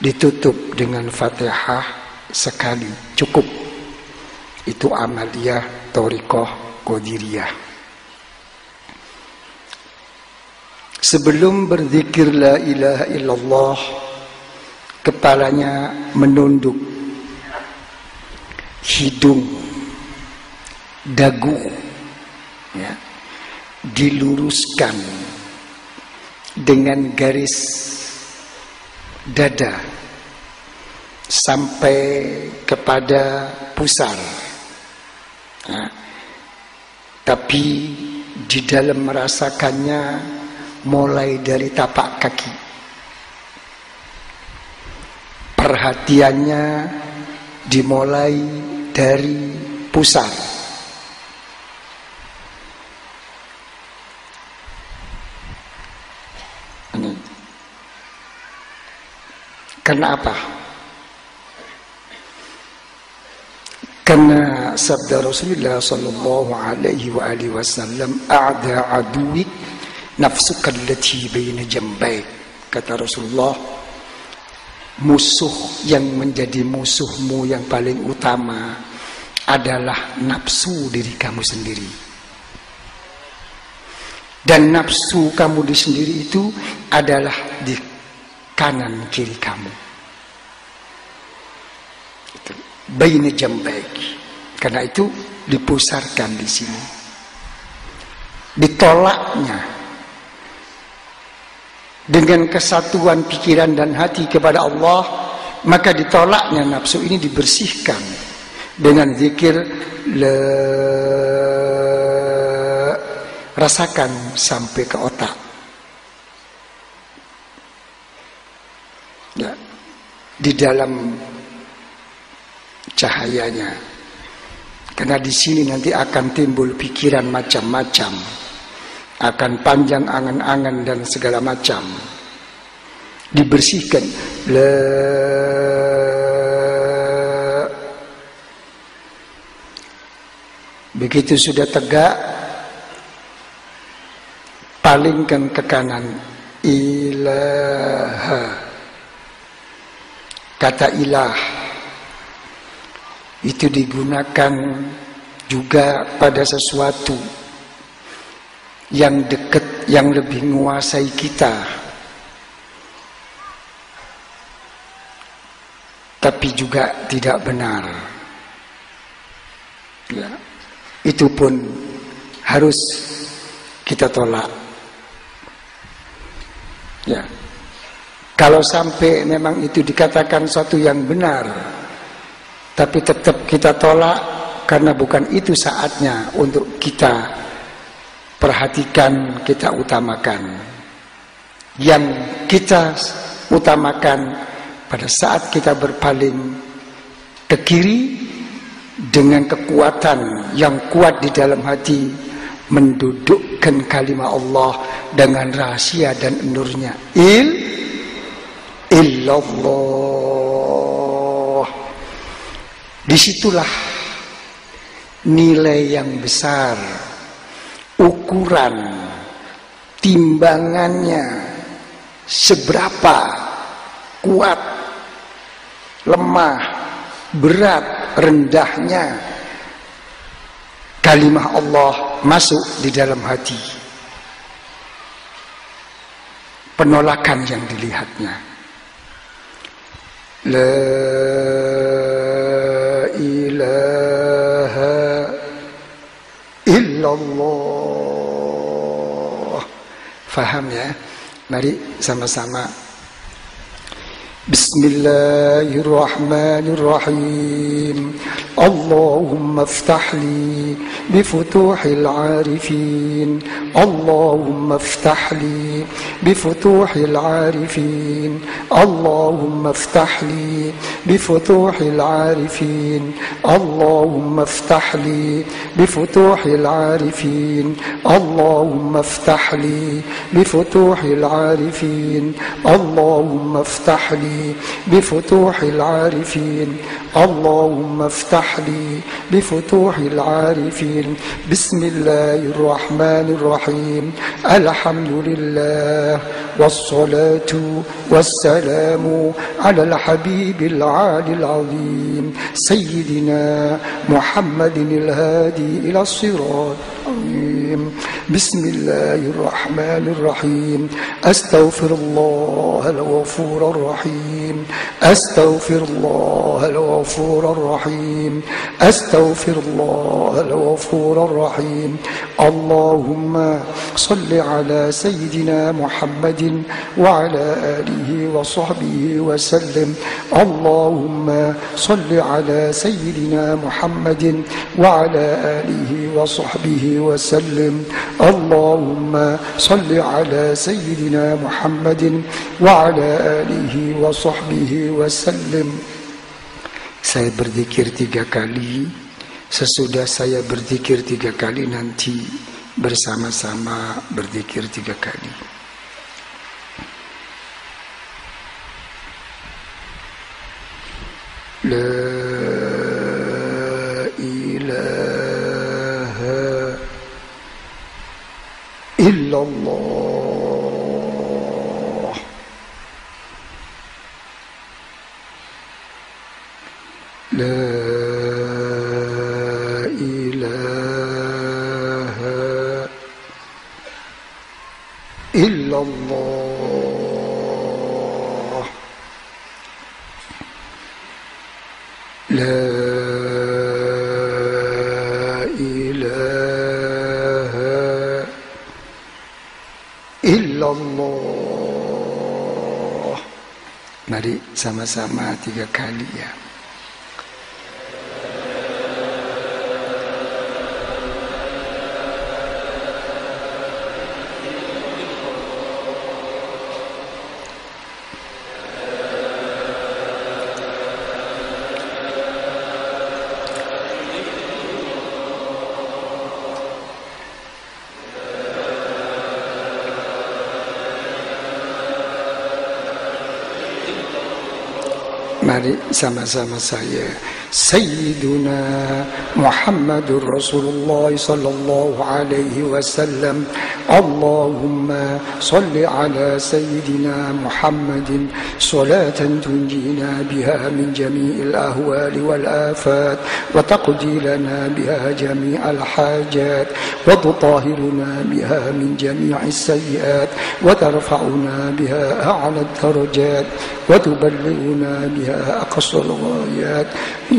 ditutup dengan Fatihah sekali, cukup. Itu amaliyah thariqah Qadiriyah. Sebelum berzikir la ilaha illallah, kepalanya menunduk, hidung, dagu, ya, diluruskan dengan garis dada sampai kepada pusar, ya. Tapi di dalam merasakannya mulai dari tapak kaki. Perhatiannya dimulai dari pusar. Ini. Kenapa? Karena sabda Rasulullah sallallahu alaihi wasallam, a'da aduwik nafsuka allati baina jambaik. Kata Rasulullah, musuh yang menjadi musuhmu yang paling utama adalah nafsu diri kamu sendiri. Dan nafsu kamu di sendiri itu adalah di kanan kiri kamu. Itu baina jambaik. Karena itu dipusarkan di sini. Ditolaknya dengan kesatuan pikiran dan hati kepada Allah, maka ditolaknya nafsu ini dibersihkan dengan zikir la, rasakan sampai ke otak, ya, di dalam cahayanya. Karena di sini nanti akan timbul pikiran macam-macam, akan panjang angan-angan dan segala macam. Dibersihkan. Begitu sudah tegak, palingkan ke kanan. Ilaha. Kata ilah itu digunakan juga pada sesuatu yang dekat, yang lebih menguasai kita, tapi juga tidak benar, ya. Itu pun harus kita tolak, ya. Kalau sampai memang itu dikatakan suatu yang benar, tapi tetap kita tolak karena bukan itu saatnya untuk kita perhatikan, kita utamakan. Yang kita utamakan pada saat kita berpaling ke kiri dengan kekuatan yang kuat di dalam hati, mendudukkan kalimat Allah dengan rahasia dan nurnya. Illallah. Disitulah nilai yang besar, ukuran, timbangannya seberapa kuat lemah, berat, rendahnya kalimah Allah masuk di dalam hati. Penolakan yang dilihatnya. La ilaha illallah. Faham ya? Mari sama-sama. Bismillahirrahmanirrahim. Allahumma aftah li bifutuhil arifin. Allahumma aftah li bifutuhil arifin. Allahumma aftah li bifutuhil arifin. Allahumma aftah li bifutuhil arifin. Allahumma aftah li bifutuhil arifin. Allahumma aftah li bifutuhil arifin. Allahumma aftah li bifutuhil arifin. Bismillahirrahmanirrahim. Alhamdulillah wassalatu wassalamu ala al-habibil alil azim sayyidina Muhammadin al-hadi ila as-sirat. Bismillahirrahmanirrahim. Astaghfirullahal ghafurur rahim. Astaghfirullahal ghafurur rahim. Astaghfirullahal ghafurur rahim. Allahumma salli ala sayyidina Muhammadin wa ala alihi wa sahbihi wa sallim. Allahumma salli ala sayyidina Muhammadin wa ala alihi wa sahbihi wa sallim. Allahumma salli ala sayyidina Muhammadin wa ala alihi wa sahbihi wa sallim. Saya berzikir 3 kali. Sesudah saya berzikir 3 kali, nanti bersama-sama berzikir 3 kali. La ilaha illallah. La ilaha illallah. La ilaha illallah. Mari sama-sama 3 kali ya. Mari sama-sama saya. Sayyiduna Muhammadur Rasulullah sallallahu alaihi wasallam. Allahumma salli ala Sayyidina Muhammadin salatan tunjina biha min jami'il ahwali wal afat wa taqdi lana biha jami'al hajat wa tutahhiruna biha min jami'is sayyiat wa tarfa'una biha a'la ad-darajat wa tuballighuna biha aqsal ghayat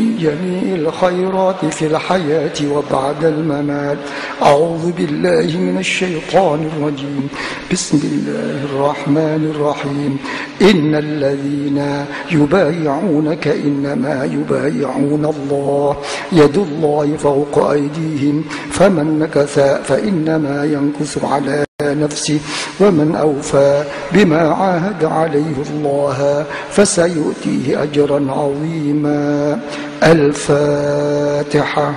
من جميع الخيرات في الحياة وبعد الممات. أعوذ بالله من الشيطان الرجيم. بسم الله الرحمن الرحيم. إن الذين يبايعونك إنما يبايعون الله يد الله فوق أيديهم فمن نكث فإنما ينكث على نفسه ومن أوفى بما عاهد عليه الله فسيؤتيه أجرا عظيما. الفاتحة.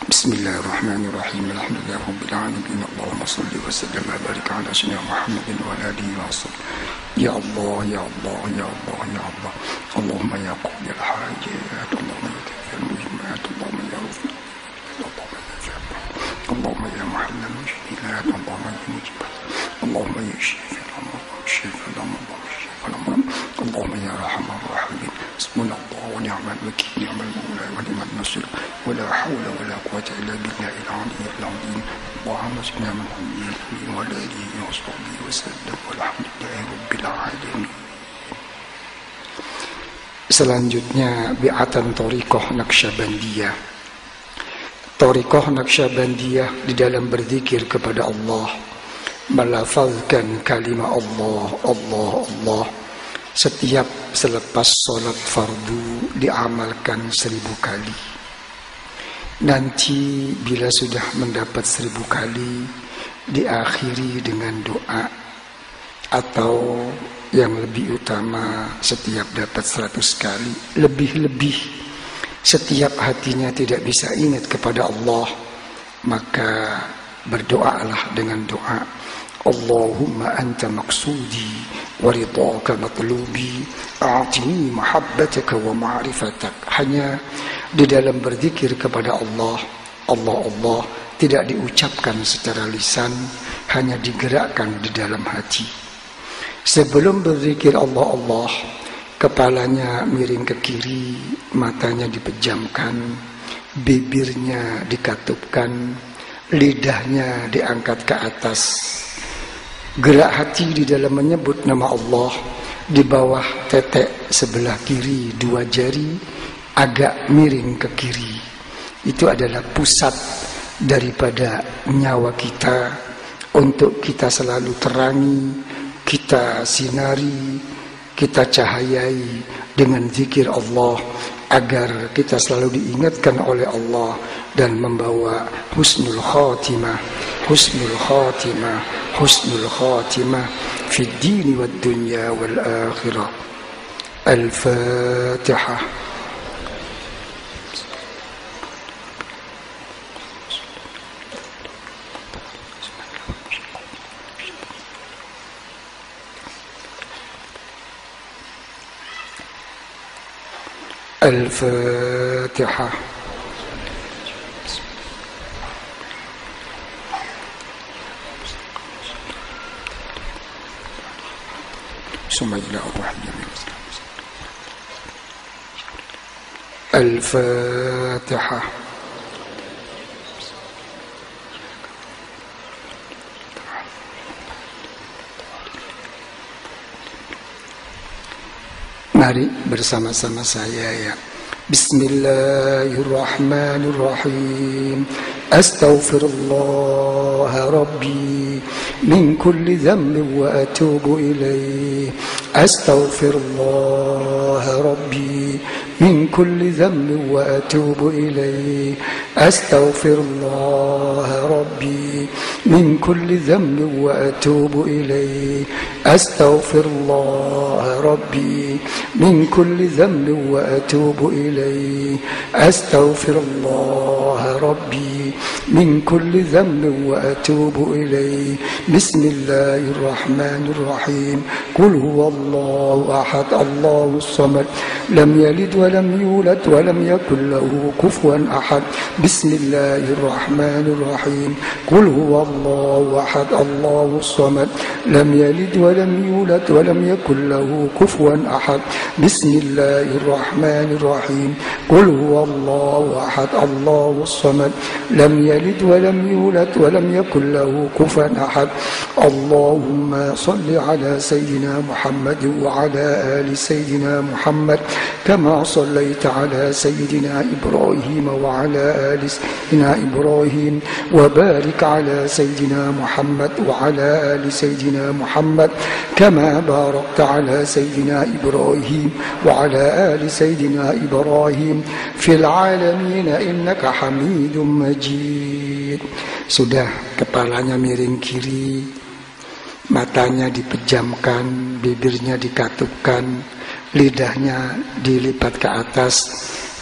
بسم الله الرحمن الرحيم. الحمد لله رب العالمين. اللهم صل وسلم وبارك على سيدنا محمد وعلى آله وصحبه. يا الله يا الله يا الله يا الله. اللهم يا قاضي الحاجات. اللهم يا كافي المهمات. اللهم يا رفيق. اللهم محل مشكلات اللهم مجيبات اللهم يا شافي الأمر شافي الأمر شافي الأمر اللهم يا أرحم الراحمين حسبنا الله ونعم الوكيل نعم المولى ونعم النصير ولا حول ولا قوة إلا بالله العلي العظيم اللهم صل على محمد وعلى آله وصحبه وسلم والحمد لله رب العالمين. Selanjutnya bi'atan Thariqah Naqsyabandiyah. Thariqah Naqsyabandiyah di dalam berzikir kepada Allah, melafazkan kalimat Allah, Allah, Allah setiap selepas solat fardu diamalkan 1000 kali. Nanti bila sudah mendapat 1000 kali diakhiri dengan doa, atau yang lebih utama setiap dapat 100 kali, lebih-lebih setiap hatinya tidak bisa ingat kepada Allah, maka berdoalah dengan doa Allahumma anta maqsudi wa ridhaka matlubi a'tini mahabbataka wa ma'rifatak. Hanya di dalam berzikir kepada Allah, Allah, Allah tidak diucapkan secara lisan, hanya digerakkan di dalam hati. Sebelum berzikir Allah, Allah, kepalanya miring ke kiri, matanya dipejamkan, bibirnya dikatupkan, lidahnya diangkat ke atas. Gerak hati di dalam menyebut nama Allah, di bawah tetek sebelah kiri 2 jari agak miring ke kiri. Itu adalah pusat daripada nyawa kita, untuk kita selalu terangi, kita sinari, kita cahayai dengan zikir Allah, agar kita selalu diingatkan oleh Allah dan membawa husnul khatimah, husnul khatimah, husnul khatimah fi dini wad dunya wal akhirah. Al-Fatihah. الفاتحة. ثم إلى الرحمن الفاتحة. Mari bersama-sama saya ya. Bismillahirrahmanirrahim. Astaghfirullah Rabbi min kulli dhanbin wa atubu ilaih. Astaghfirullah Rabbi min kulli dhanbin wa atubu ilaih. Astaghfirullah Rabbi min kulli dhanbin wa atubu ilaih. Astaghfirullah Rabbi min kulli dhanbin wa atubu ilaih. Astaghfirullah Rabbi min kulli dhanbin wa atubu ilaih. Bismillahirrahmanirrahim. Qul huwallahu ahad, Allahus samad, lam yalid wa lam yulad wa lam yakul lahu kufuwan ahad. Bismillahirrahmanirrahim. Qul huwallahu ahad, Allahus samad, lam yalid wa lam yulad wa lam yakul lahu kufuwan ahad. Bismillahirrahmanirrahim. Qul huwallahu ahad, Allahus samad, lam yalid wa lam yulad wa lam yakul lahu kufuwan ahad. Allahumma salli ala sayyidina Muhammad wa ala ali sayyidina Muhammad kama sallaita ala sayyidina Ibrahim wa ala ali sayyidina Ibrahim wa barik ala sayyidina Muhammad wa ala ali sayyidina Muhammad kama barakta ala sayyidina Ibrahim wa ala ali sayyidina Ibrahim fil alamin innaka Hamidum Majid. Sudah, kepalanya miring kiri, matanya dipejamkan, bibirnya dikatupkan, lidahnya dilipat ke atas,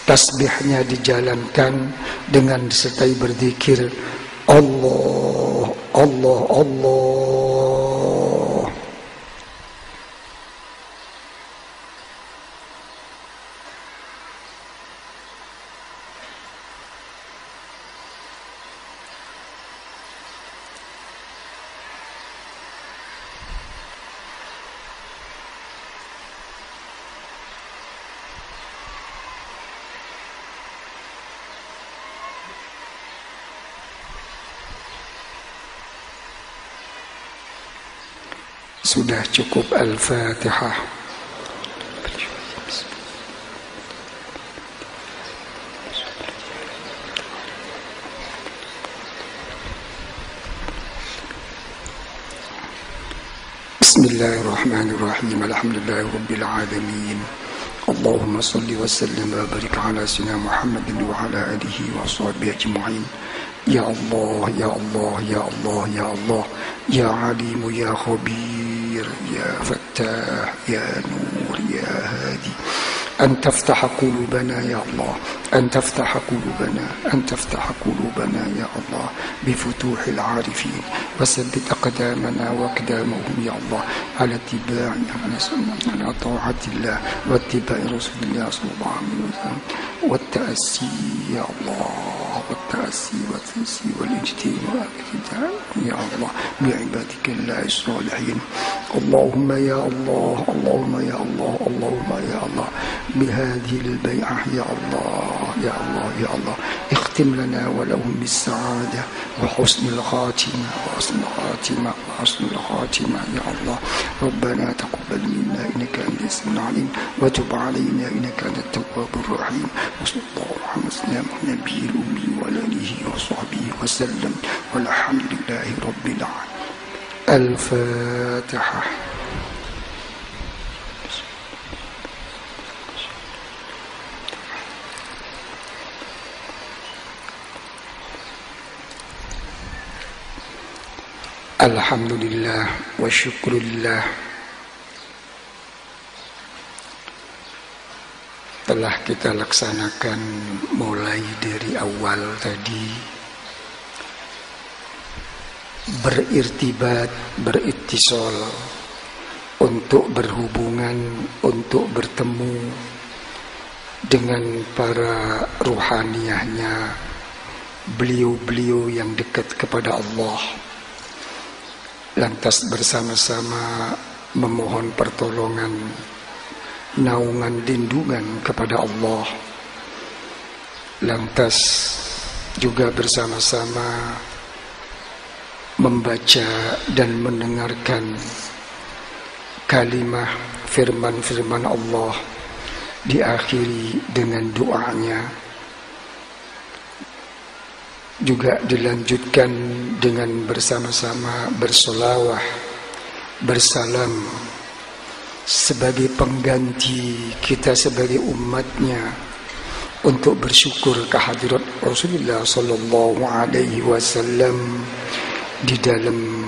tasbihnya dijalankan dengan disertai berzikir Allah, Allah, Allah. Sudah cukup. Al-Fatihah. Bismillahirrahmanirrahim. Alhamdulillahirabbil alamin. Allahumma salli wa sallim wa barik ala sayyidina Muhammadin wa ala alihi wa sahbihi ajma'in. Ya Allah, ya Allah, ya Allah, ya Allah, ya Alim, ya Khabir, ya Fattah, ya Nur, ya Hadi. أن تفتح قلوبنا يا الله، أن تفتح قلوبنا، أن تفتح قلوبنا يا الله بفتوح العارفين، وثبت أقدامنا وأقدامهم يا الله على اتباع على طاعة الله واتباع رسول الله صلى الله عليه وسلم، والتأسي يا الله، والتأسي والاجتهاد يا الله بعبادك الله الصالحين. اللهم يا الله، اللهم يا الله، اللهم يا الله بهذه البيعة يا الله، يا الله، يا الله اختم لنا ولهم بالسعادة وحسن الخاتمة، وحسن الخاتمة، وحسن الخاتمة يا الله. ربنا تقبل منا إنك أنت السميع العليم، وتب علينا إنك أنت التواب الرحيم. وصلى الله على سيدنا النبي الأمي وعلى آله وصحبه وسلم، والحمد لله رب العالمين. الفاتحة. Alhamdulillah wa syukurillah, telah kita laksanakan mulai dari awal tadi, berirtibat, berittisal, untuk berhubungan, untuk bertemu dengan para ruhaniyahnya, beliau-beliau yang dekat kepada Allah. Lantas bersama-sama memohon pertolongan, naungan, lindungan kepada Allah. Lantas juga bersama-sama membaca dan mendengarkan kalimah firman-firman Allah, diakhiri dengan doanya. Juga dilanjutkan dengan bersama-sama bersolawah, bersalam sebagai pengganti kita sebagai umatnya untuk bersyukur kehadirat Rasulullah sallallahu alaihi wasallam di dalam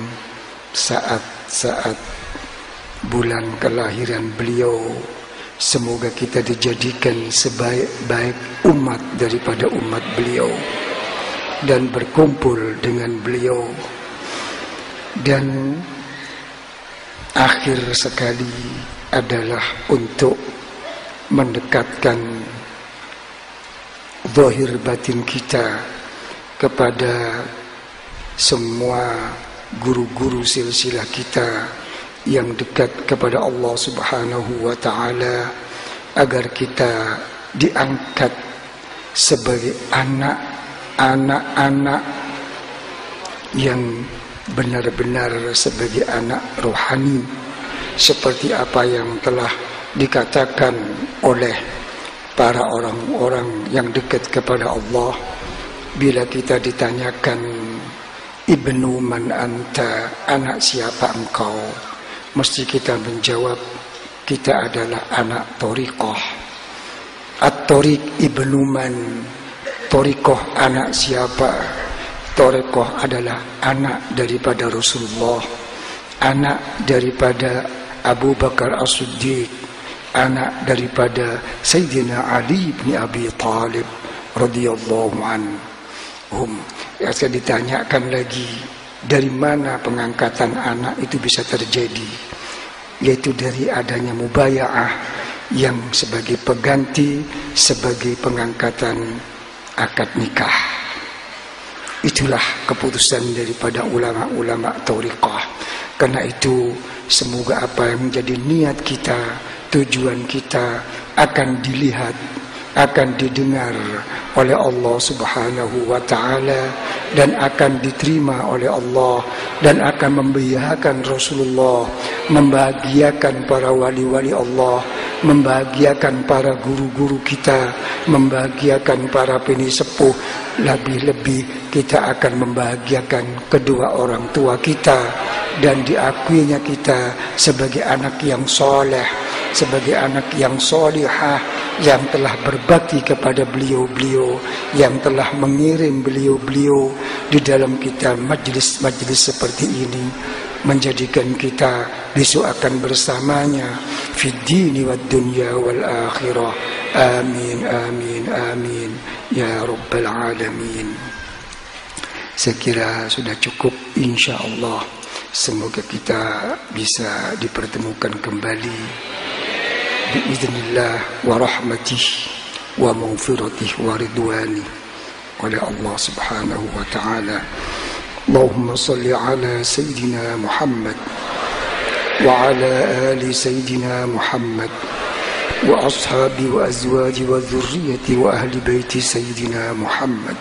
saat-saat bulan kelahiran beliau. Semoga kita dijadikan sebaik-baik umat daripada umat beliau dan berkumpul dengan beliau. Dan akhir sekali adalah untuk mendekatkan zahir batin kita kepada semua guru-guru silsilah kita yang dekat kepada Allah Subhanahu wa ta'ala, agar kita diangkat sebagai anak-anak yang benar-benar sebagai anak rohani, seperti apa yang telah dikatakan oleh para orang-orang yang dekat kepada Allah. Bila kita ditanyakan, ibnu man anta, anak siapa engkau, mesti kita menjawab, kita adalah anak thariqah. At-thariq ibnu man, thariqah anak siapa? Thariqah adalah anak daripada Rasulullah, anak daripada Abu Bakar As-Siddiq, anak daripada Sayyidina Ali bin Abi Talib radhiyallahu anhum. Ya, saya ditanyakan lagi, dari mana pengangkatan anak itu bisa terjadi? Yaitu dari adanya mubaya'ah yang sebagai pengganti, sebagai pengangkatan akad nikah. Itulah keputusan daripada ulama-ulama thariqah. Karena itu semoga apa yang menjadi niat kita, tujuan kita akan dilihat akan didengar oleh Allah Subhanahu wa ta'ala dan akan diterima oleh Allah dan akan membahagiakan Rasulullah, membahagiakan para wali-wali Allah, membahagiakan para guru-guru kita, membahagiakan para penisepuh. Lebih-lebih kita akan membahagiakan kedua orang tua kita dan diakuinya kita sebagai anak yang soleh, sebagai anak yang solihah, yang telah berbakti kepada beliau-beliau, yang telah mengirim beliau-beliau di dalam kita majlis-majlis seperti ini, menjadikan kita besok akan bersamanya fid dini wad dunya wal akhirah. Amin amin amin ya rabbal alamin. Saya kira sudah cukup, insyaallah. Semoga kita bisa dipertemukan kembali biiznillah wa rahmatih wa maghfiratih wa ridwanih oleh Allah Subhanahu wa ta'ala. Allahumma salli ala Sayyidina Muhammad wa ala ali Sayyidina Muhammad wa ashabi wa azwaji wa dhurriyyati wa ahli baiti Sayyidina Muhammad